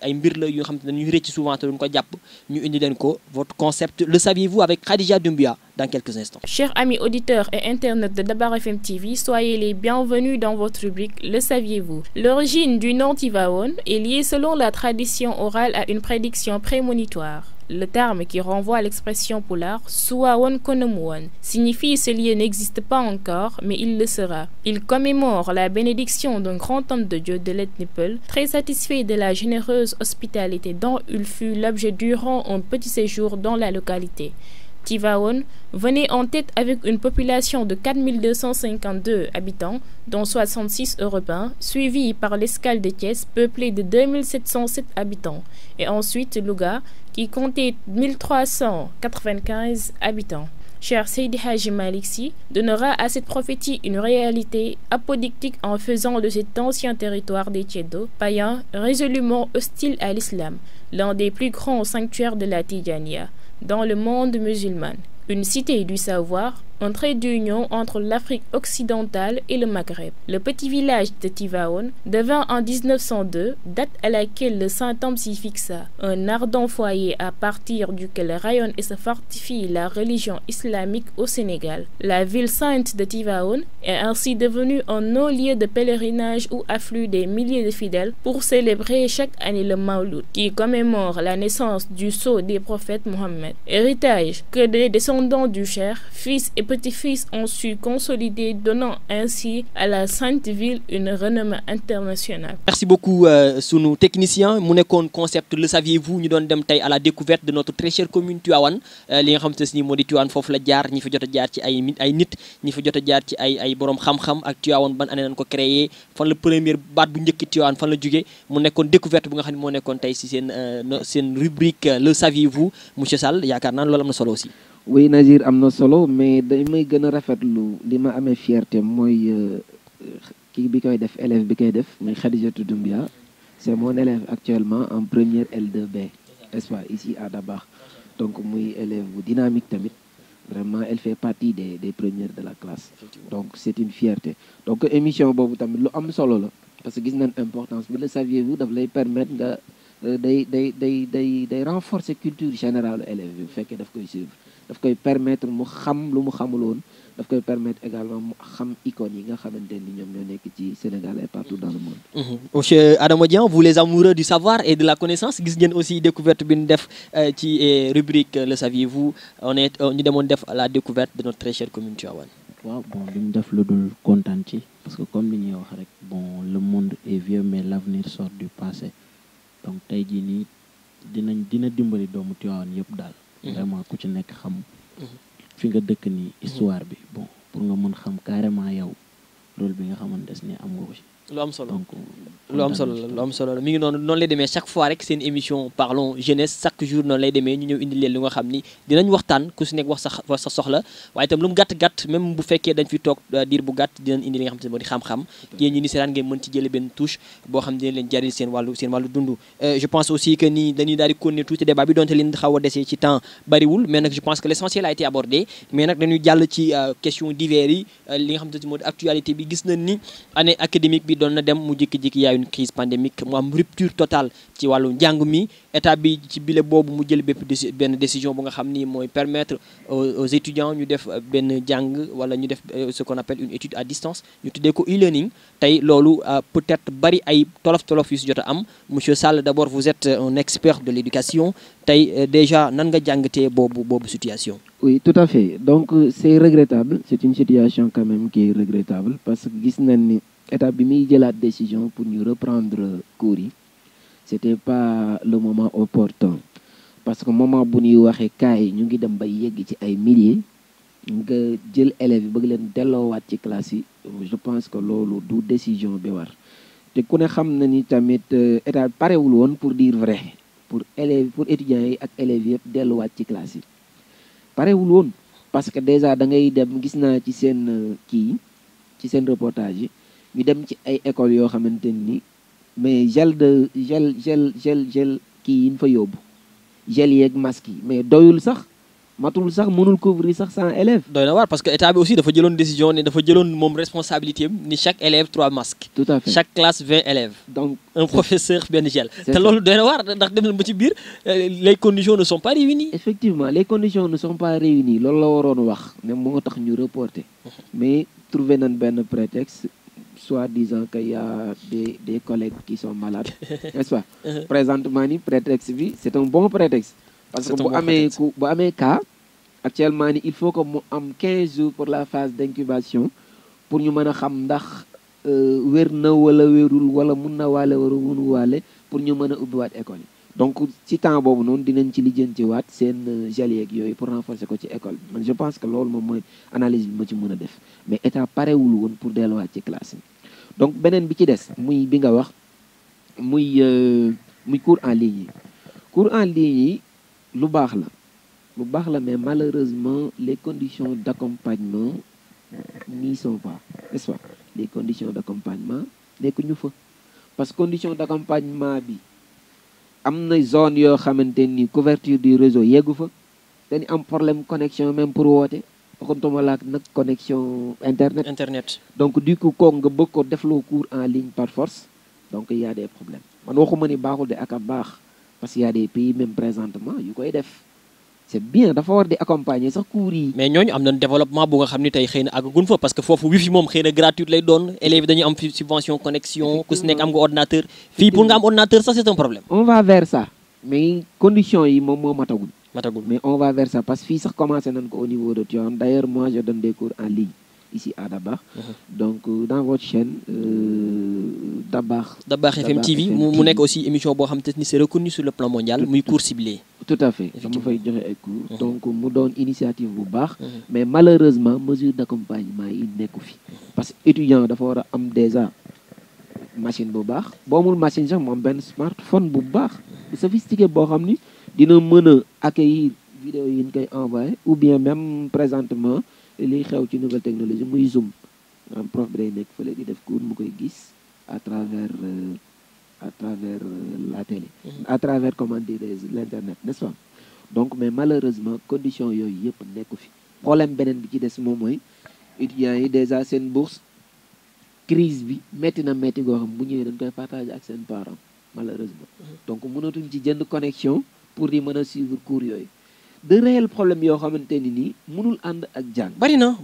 ay mbir la yu nga xamante ne dañuy rëcc souvent te duñ ko jàpp ñu indi leen ko votre concept le saviez-vous avec Khadija Doumbia dans quelques instants. Chers amis auditeurs et internautes de Dabar FM TV, soyez les bienvenus dans votre rubrique Le saviez-vous. L'origine du nom Tivaouane est liée selon la tradition orale à une prédiction prémonitoire. Le terme qui renvoie à l'expression pulaar Suwaawoon Konomuwoon signifie ce lieu n'existe pas encore, mais il le sera. Il commémore la bénédiction d'un grand homme de Dieu de l'ethnie Peul, très satisfait de la généreuse hospitalité dont il fut l'objet durant un petit séjour dans la localité. Tivaouane venait en tête avec une population de 4252 habitants, dont 66 Européens, suivi par l'escale de Thiès, peuplée de 2707 habitants, et ensuite Louga, qui comptait 1395 habitants. Cher Seydi Hadji Malick Sy donnera à cette prophétie une réalité apodictique en faisant de cet ancien territoire des Tiédos, païens résolument hostiles à l'islam, l'un des plus grands sanctuaires de la Tidjaniya dans le monde musulman. Une cité du savoir, un trait d'union entre l'Afrique occidentale et le Maghreb. Le petit village de Tivaouane devint en 1902, date à laquelle le Saint-Homme s'y fixa, un ardent foyer à partir duquel rayonne et se fortifie la religion islamique au Sénégal. La ville sainte de Tivaouane est ainsi devenue un non-lieu de pèlerinage où affluent des milliers de fidèles pour célébrer chaque année le Mawlud, qui commémore la naissance du sceau des prophètes Mohammed. Héritage que des descendants du Cheikh, fils et petits-fils ont su consolider, donnant ainsi à la sainte ville une renommée internationale. Merci beaucoup sunu technicien mu nekkoon concept le saviez-vous ñu doon dem tey à la découverte de notre très chère commune Tivaouane li nga xam te ni moo di Tivaouane foofu la jaar ñi fa jot a jaar ci ay nit ñi fa jot a jaar ci ay borom xam-xam ak Tivaouane ban année nañ ko créé fan la première baat bu njëkk Tivaouane fan la jógee mu nekkoon découverte bu nga xam ne moo nekkoon tey si seen rubrique le saviez-vous monsieur Sall yaakaar naa loolu am na solo aussi. Oui Nazir am na solo mais damay gën a rafetlu li ma amee fierté mooy kii bi koy def élève bi koy def muy Khadijatou Doumbia c'est mon élève actuellement en première L2B n'est-ce pas ici à Dabakh donc muy élève bu dynamique tamit vraiment elle fait partie des premières de la classe donc c'est une fierté donc émission boobu tamit lu am solo la parce que gis nañ importance bi le saviez-vous daf lay permettre nga day renforcer culture générale élève bi bu fekkee daf koy suivre daf koy permettre mu xam lu mu xamul woon daf koy permettre également mu xam icônes yi nga xamante ni ñoom ñoo nekk ci Sénégal et partout dans le monde. Monsieur Adama Dieng, vous les amoureux du savoir et de la connaissance gis ngeen aussi découverte bi ñu def ci rubrique le saviez-vous ñu demoon def la découverte de notre très chère commune Tivaouane. waaw bon li ñu def lu dul kontaan ci parce que comme li ñuy wax rek bon le monde est vieux mais l'avenir sort du passé donc tey jii nii dina dimbali doomu Tivaouane yëpp daal. vraiment ku ci nekk xam. fi nga dëkk nii histoire bi bon pour nga mën xam carrément yow rôle bi nga xamante ni am nga ko ci. lu am solo donc lu am solo la mi ngi noonu lay demee chaque fois rek seen émission parlons jeunesse chaque jour noonu lay demee ñu ñëw indi leen li nga xam ni dinañ waxtaan ku si nekk wax sa soxla waaye itam lu mu gàtt même bu fekkee dañ fi toog diir bu gàtt dinañ indi li nga xam te ne moo di xam-xam yéen ñi ni seetaan ngeen mën ci jële benn touche boo xam ne dina leen jariñ seen wàllu dund. Je pense aussi que ni dañuy daal di continuer tuuti débat bi donte leen xaw a desee ci temps bariwul mais nag je pense que l'essentiel a été abordé mais nag dañuy jàll ci question divers yi li nga xam te ne moo di actualité bi gis nañ ni année académique bi doon na dem mu jékki-jékki yaay une crise pandémique mu am rupture totale ci wàllu njàng mi état bi ci bile boobu mu jël benn décision bu nga xam ni mooy permettre aux étudiants ñu def benn jàng wala ñu def ce qu'on appelle une étude à distance ñu tuddee ko e-learning tey loolu peut-être bari ay tolof yu si jot a am monsieur Sall d'abord vous êtes un expert de l'éducation tey déjà nan nga jàngatee boobu situation. Oui, tout à fait. Donc c'est regrettable, c'est une situation quand même qui est regrettable parce que gis nañ ni état bi muy jëlaat décision pour ñu reprendre cours yi c'était pas le moment opportun parce que moment bu ñuy waxee cas yi ñu ngi dem ba yegg ci ay milliers nga jël élèves yi bëgg leen delloowaat ci classe yi je pense que loolu du décision bi war te ku ne xam na ni tamit état parewul woon pour dire vrai pour étudiants yi ak élèves yëpp delluwaat ci classe yi parewul woon parce que déjà da ngay dem gis naa ci seen ci seen reportage yi ñu dem ci ay écoles yoo xamante ni mais gel kii yi ñu fa yóbbu gel yeeg masque yi mais doyul sax matul sax mënul couvrir sax 100 élèves. doy na waar parce que état bi aussi dafa jëloon décision ne dafa jëloon moom responsabilité am ni chaque élève 3 masques. Tout à fait. Chaque classe 20 élèves. Donc un professeur benn gel. te loolu doy na waar ndax dem na ba ci biir les conditions ne sont pas réunies. Effectivement les conditions ne sont pas réunies loolu la waroon wax ne moo tax ñu reporter mais trouvé nañ benn prétexte. Soit disant qu'il y a des collègues qui sont malades, n'est-ce pas? Présentement, ni prétexte, c'est un bon prétexte. Parce que bu amee cas, actuellement, il faut que mu am 15 jours pour la phase d'incubation pour ñu mën a xam ndax wér na wala wérul wala mun na waale wala munu waale pour ñu mën a ubbiwaat école yi. Donc ci temps boobu noonu dinañ ci lijjantiwaat seen gel yeeg yooyu pour renforcer ko ci école bi man je pense que loolu moom mooy analyse bi ma ci mën a def mais état parewul woon pour delluwaat ci classe yi. Donc beneen bi ci des muy bi nga wax muy cours en ligne yi lu baax la mais malheureusement les conditions d'accompagnement n'y sont pas, n'est-ce pas? Les conditions d'accompagnement nekkuñu fa parce que conditions d'accompagnement bi am na zone yoo xamante ni couverture du réseau yeggu fa dañu am problème connexion même pour woote waxantuma laak nag connexion internet. Donc du coup kooku nga bëgg ko defloo cours en ligne par force donc il y a des problèmes man waxuma ni baaxul de ak a baax parce qu'il y a des pays même présentement yu koy def c'est bien dafa war di accompagner sax cours yi. mais ñooñu am nañ développement bu nga xam ni tey xëy na àggagun fa parce que foofu wifi moom xëy na gratuite lay doon élèves dañuy am subvention connexion ku si nekk am nga ordinateur fii pour nga am ordinateur sax c'est un problème. On va vers ça mais conditions yi moom moo matagul mais on va vers ça parce que fii sax commencé nañ ko au niveau de Tivaouane d'ailleurs moi je donne des cours en ligne ici à Dabakh. Donc dans votre chaîne Dabakh FM TV mu nekk aussi émission boo xam te ni c'est reconnu sur le plan mondial muy cours ciblé. Tout à fait dama fay joxe ay cours donc mu doon initiative bu baax mais malheureusement mesure d'accompagnement yi nekku fi parce que étudiant dafa war a am déjà machine bu baax boo amul machine sax moom benn smartphone bu baax bu sophistiqué boo xam ni dina mën a accueillir vidéo yi ñu koy envoyé ou bien même présentement liy xew ci nouvelle technologie muy Zoom am prof bi day nekk fële di def cours mu koy gis à travers la télé à travers comment dire l'internet n'est-ce pas donc mais malheureusement condition yooyu yëpp nekku fi problème beneen bi ci des moom mooy étudiants yi déjà seen bourse crise bi métti goo xam bu ñëwee dañ koy partager ak seen parents malheureusement donc mënatuñ ci jënd connexion pour di mën a suivre cours yooyu de réels problèmes yoo xamante ni nii mënul ànd ak jàng. bari na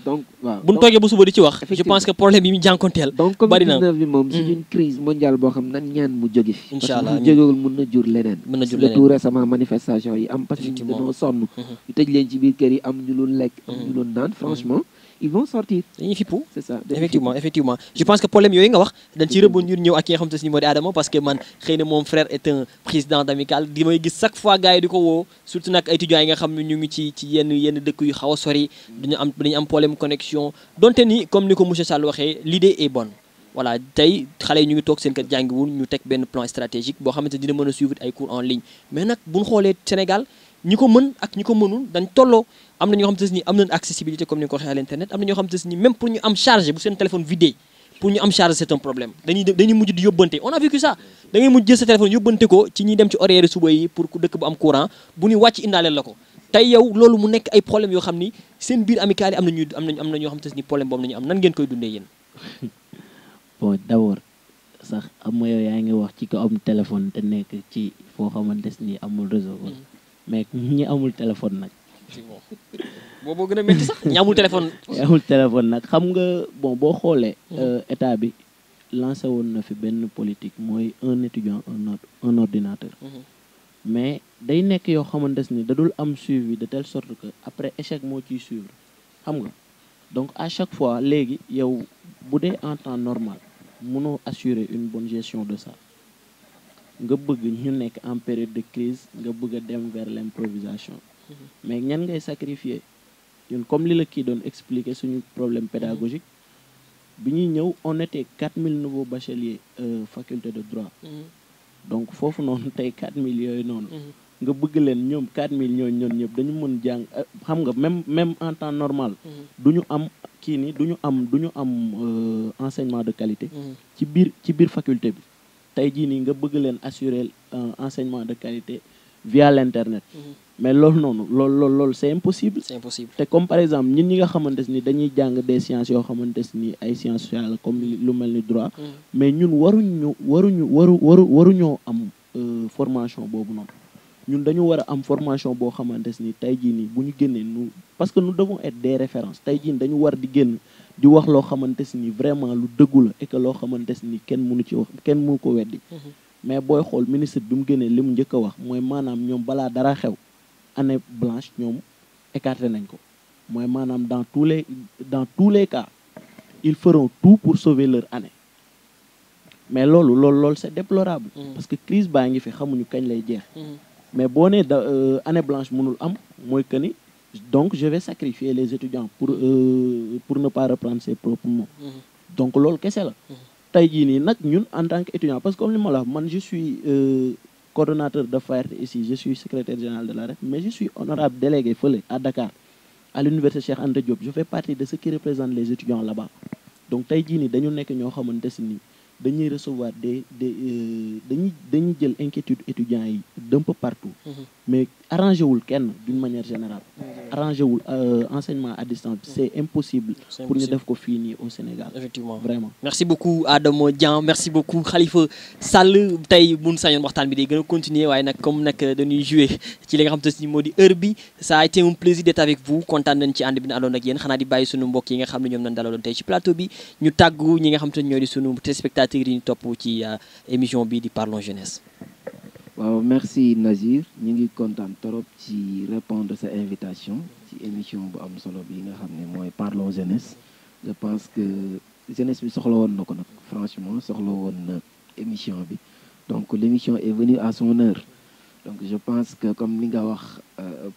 donc waaw bu ñu toogee bu suba di ci wax. je pense que problème yi mu jànkonteel. donc Covid-19 bi moom c'est une crise mondiale boo xam nan ñaan mu jóge fi. incha allah parce que bu jógewul mën na jur leneen. tout récemment manifestation yi am parce que ñu dañoo sonn. ñu tëj leen ci biir kër yi am ñu lu lekk. am ñu lu naan franchement. ils vont sortir. dañuy fippu c'est ça effectivement je pense que problème yooyu nga wax dañ ci rebondir ñëw ak ki nga xam te ni moo di Adama parce que man xëy na moom frère est un président d'amicale di may gis chaque fois gars yi di ko woo surtout nag étudiants yi nga xam ne ñu ngi ci yenn dëkk yu xaw a sori dañu am problème connexion donte ni comme ni ko monsieur Sall waxee l'idée est bonne voilà tey xale yi ñu ngi toog seen kër jàngiwul ñu teg benn plan stratégique boo xamante dina mën a suivre ay cours en ligne mais nag bu ñu xoolee Sénégal ñi ko mën ak ñi ko mënul dañ tolloo am na ñoo xam te ni am nañ accessibilité comme ni nga ko waxee à l'internet am na ñoo xam te ni même pour ñu am charge bu seen téléphone vidé pour ñu am charge c'est un problème dañuy mujj di yóbbante on a vécu ça da ngay mujj jël sa téléphone yóbbante ko ci ñuy dem ci horaire suba yi pour dëkk bu am courant bu ñu wàcc indaaleel la ko tey yow loolu mu nekk ay problèmes yoo xam ni seen biir amical yi am na ñoo xam te ni problème boobu nañu am nan ngeen koy dundee yéen. bon d'abord sax am nga yow yaa ngi wax ci ko am téléphone te nekk ci foo xamante ni amul réseau mais ñi amul téléphone nag. boo gën a métti sax ñi amul téléphone. ñi amul téléphone nag xam nga bon boo xoolee. état bi lancé woon na fi benn politique mooy un étudiant un ordinateur. mais day nekk yoo xamante ni da dul am suivi de telle sorte que après échec moo ciy suivre xam nga donc à chaque fois léegi yow bu dee en temps normal mënoo assurer une bonne gestion de ça. nga bëgg ñu nekk en période de crise nga bëgg a dem vers l'improvisation mais ñan ngay sacrifier ñun comme li la kii doon expliquer suñu problème pédagogique bi ñuy ñëw on était 4000 nouveaux bacheliers faculté de droit donc foofu noonu tey 4000 yooyu noonu nga bëgg leen ñoom 4000 ñoom ñëpp dañu mën jàng xam nga même en temps normal duñu am kii ni duñu am enseignement de qualité ci biir faculté bi tey jii nii nga bëgg leen assurer enseignement de qualité via l'internet mais loolu noonu loolu c'est impossible te comme par exemple ñun ñi nga xamante ni dañuy jàng des sciences yoo xamante ni ay sciences sociales comme lu mel ni droit mais ñun waruñoo am formation boobu noonu ñun dañu war a am formation boo xamante ni tey jii nii bu ñu génnee parce que nous devons être des références tey jii nii dañu war di génn di wax loo xamante ni vraiment lu dëggu la et que loo xamante ni kenn mënu ci wax kenn mënu ko weddi mais booy xool ministre bi mu génnee li mu njëkk a wax mooy maanaam ñoom balaa dara xew année blanche ñoom écarté nañ ko mooy maanaam dans tous les cas ils feront tout pour sauver leur année mais loolu c'est déplorable parce que crise baa ngi fi xamuñu kañ lay jeex mais boo nee année blanche mënul am mooy que ni donc je vais sacrifier les étudiants pour ne pas reprendre ses propres mots donc loolu kese la tey jii nii nag ñun en tant qu'étudiant parce que comme li ma la wax man je suis coordonnateur de FAERT ici je suis secrétaire général de la REF mais je suis honorable délégué fële à Dakar à l'université Cheikh Anta Diop je fais partie de ceux qui représentent les étudiants là-bas donc tey jii nii dañu nekk ñoo xamante ni dañuy recevoir dañuy jël inquiétude étudiants yi d'un peu partout mais arrangé wul kenn d'une manière générale arrangé wul enseignement à distance c'est impossible pour ñu def ko fii nii au Sénégal. Effectivement vraiment. merci beaucoup Adama Dieng merci beaucoup Khalifa Sall tey buñ sañoon waxtaan bi day gën a continuer waaye nag comme nag dañuy jouer ci li nga xam te ni moo di heure bi ça a été un plaisir d'être avec vous kontaan nañ ci ànd bi na àndoon ak yéen xanaa di bàyyi sunu mbokk yi nga xam ne ñoom nañ dalaloon tey ci plateau bi ñu tàggu ñi nga xam te ñoo di sunu téléspectateurs yi ñu topp ci émission bi di Parlons Jeunesse. waaw merci Nazir ñu ngi kontaan trop ci répondre sa invitation ci émission bu am solo bi nga xam ne mooy Parlons Jeunesse je pense que jeunesse bi soxla woon na ko nag franchement soxla woon na émission bi donc l'émission est venue à son heure donc je pense que comme li nga wax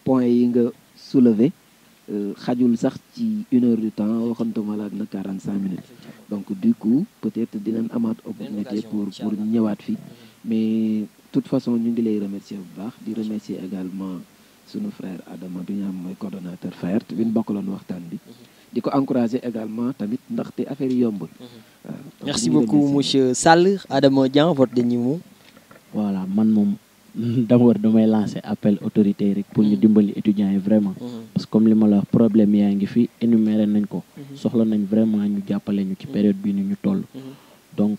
point yi nga soulevé xajul sax ci 1 heure de temps waxantuma la na 45 minutes donc du coup peut-être dinañ amaat opportunité pour ñëwaat fi mais toute façon ñu ngi lay remercier bu baax di remercier également sunu frère Adama bi nga xam mooy coordonnateur FAERT bi ñu bokkaloon waxtaan bi di ko encourager également tamit ndaxte affaire yi yombul. merci beaucoup monsieur Sall. Adama Dieng votre dernier mot. voilà man moom d'abord damay lancer appel autorité rek pour ñu dimbali étudiants yi vraiment parce que comme li ma la wax problème yaa ngi fi énuméré nañ ko soxla nañ vraiment ñu jàppale ñu ci période bi ni ñu toll. donc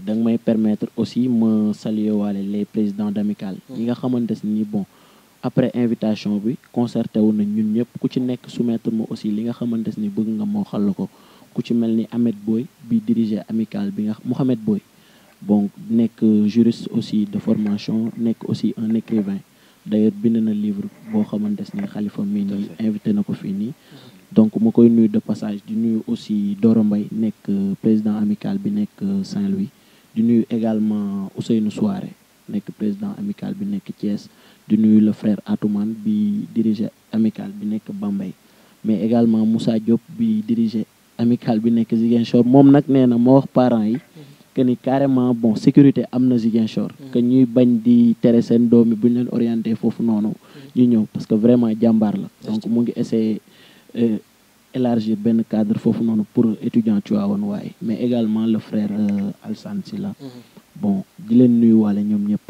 da nga may permettre aussi ma saluer waale les présidents d'amicale yi nga xamante ni bon après invitation bi concerté wu nañ ñun ñëpp ku ci nekk soumettre ma aussi li nga xamante ni bëgg nga moo xal ko ku ci mel ni Ahmed Boy bi diriger amicale bi nga Mohamed Boy bon nekk juriste aussi de formation nekk aussi un écrivain d'ailleurs bind na livre boo xamante ni Khalifa mii nii invité na ko fii nii donc ma koy nuyu de passage di nuyu aussi Doro Mbaye nekk président amical bi nekk Saint-Louis di nuyu également Ousseynou Souare nekk président amical bi nekk Thiès di nuyu le frère Atoumane bi diriger amical bi nekk Bambey mais également Moussa Diop bi diriger amical bi nekk Ziguinchor moom nag nee na moo wax parents yi que ni carrément bon sécurité am na Ziguinchor que ñuy bañ di tere seen doom yi bu ñu leen orienté foofu noonu ñu ñëw parce que vraiment jàmbaar la donc mu ngi essayer élargir benn cadre foofu noonu pour étudiant Tivaouane waaye mais également le frère Alsane Sylla bon di leen nuyu waale ñoom ñëpp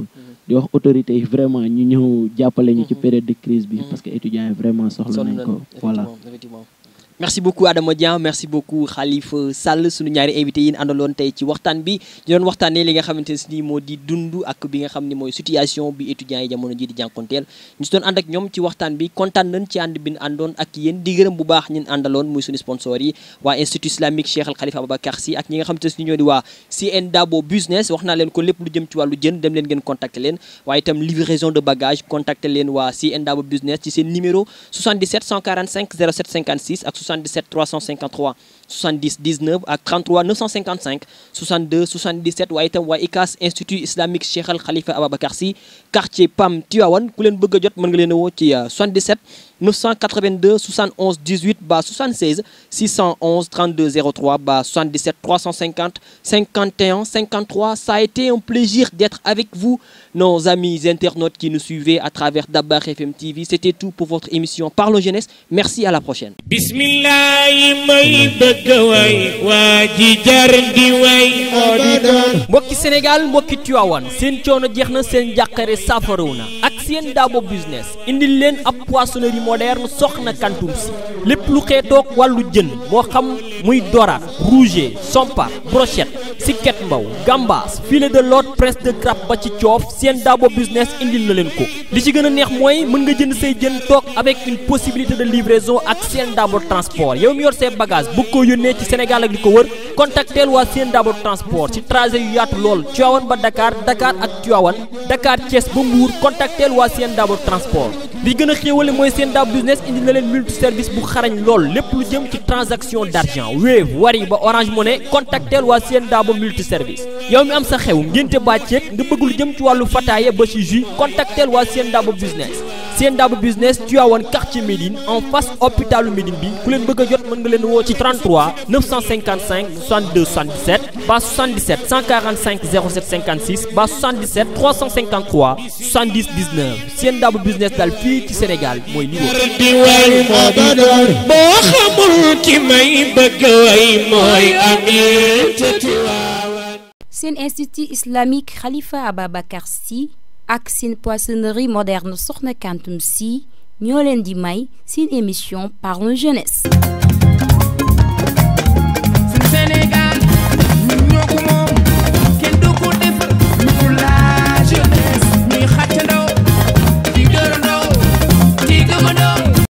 di wax autorités yi vraiment ñu ñëw jàppale ñu ci période de crise bi parce que étudiants yi vraiment soxla nañ ko voilà. merci beaucoup Adama Dieng merci beaucoup Khalifa Sall sunu ñaari invité yi ñu àndaloon tey ci waxtaan bi di doon waxtaanee li nga xamante ni moo di dund ak bi nga xam ne mooy situation bi étudiants yi jamono ji di jànkonteel ñu si doon ànd ak ñoom ci waxtaan bi kontaan nañ ci ànd bi ñu àndoon ak yéen di gërëm bu baax ñun àndaloon muy suñu sponsor yi waa institut islamique Cheikh Al Khalifa Ababacar Sy ak ñi nga xamante ni ñoo di waa CN Dabo business wax naa leen ko lépp lu jëm ci wàllu jën dem leen ngeen contacter leen waaye itam livraison de bagage contacter leen waa CN Dabo business ci seen numéro 77 145 07 56 ak 77 353 70 19 ak 33 955 62 77 waaye itam waa ICAS institut islamique Cheikh Al Khalifa Ababacar Sy quartier PAM Tivaouane ku leen bëgg a jot mën nga leen a woo ci 77 982 71 18 ba 76 611 32 03 ba 77 350 51 53. Ça a été un plaisir d'être avec vous, nos amis internautes qui nous suivaient à travers Dabakh FM TV. C'était tout pour votre émission Parlons Jeunesse. Merci, à la prochaine. mbokki Sénégal mbokki Tivaouane seen coono jeex na seen jàqare saafaraw na ak seen Dabo business indil leen ab poissonnerie moderne soxna Kantoum si lépp lu xeetoog wàllu jën moo xam muy dorade rouget sompat brochette siket mbaw gambas filet de lot presse de crabe ba ci coof seen Dabo business indil na leen ko li ci gën a neex mooy mën nga jënd say jën toog avec une possibilité de livraison ak seen Dabo transport yow mi yor say bagage bu ko yónnee ci Sénégal ak li ko wër contacteel waa seen Dabo transport ci trajet yu yaatu lool Tivaouane ba Dakar Dakar ak Tivaouane Dakar Thiès ba Mbour contacteel waa seen Dabo transport li gën a xéewale mooy seen Dabo business indi na leen multi service bu xarañ lool lépp lu jëm ci transaction d'argent Wave Wari ba Orange Money contacteel waa seen Dabo multi service yow mi am sa xew ngénte ba ceek nga bëgg lu jëm ci wàllu fataaye ba ci jus contacteel waa seen Dabo business seen Dabo business Tivaouane quartier Médine en face hôpitalu Médine bi ku leen bëgg a jot mën nga leen woo ci 33 955 62 77 ba 77 145 07 56 ba 77 353 70 19 seen Dabo business daal fii ci Sénégal mooy li boo xamul ki may bëgg way mooy amiin seen institut islamique Khalifa Ababacar Sy ak seen poissonnerie moderne soxna Kantoum Sy ñoo leen di may seen émission Parlons Jeunesse.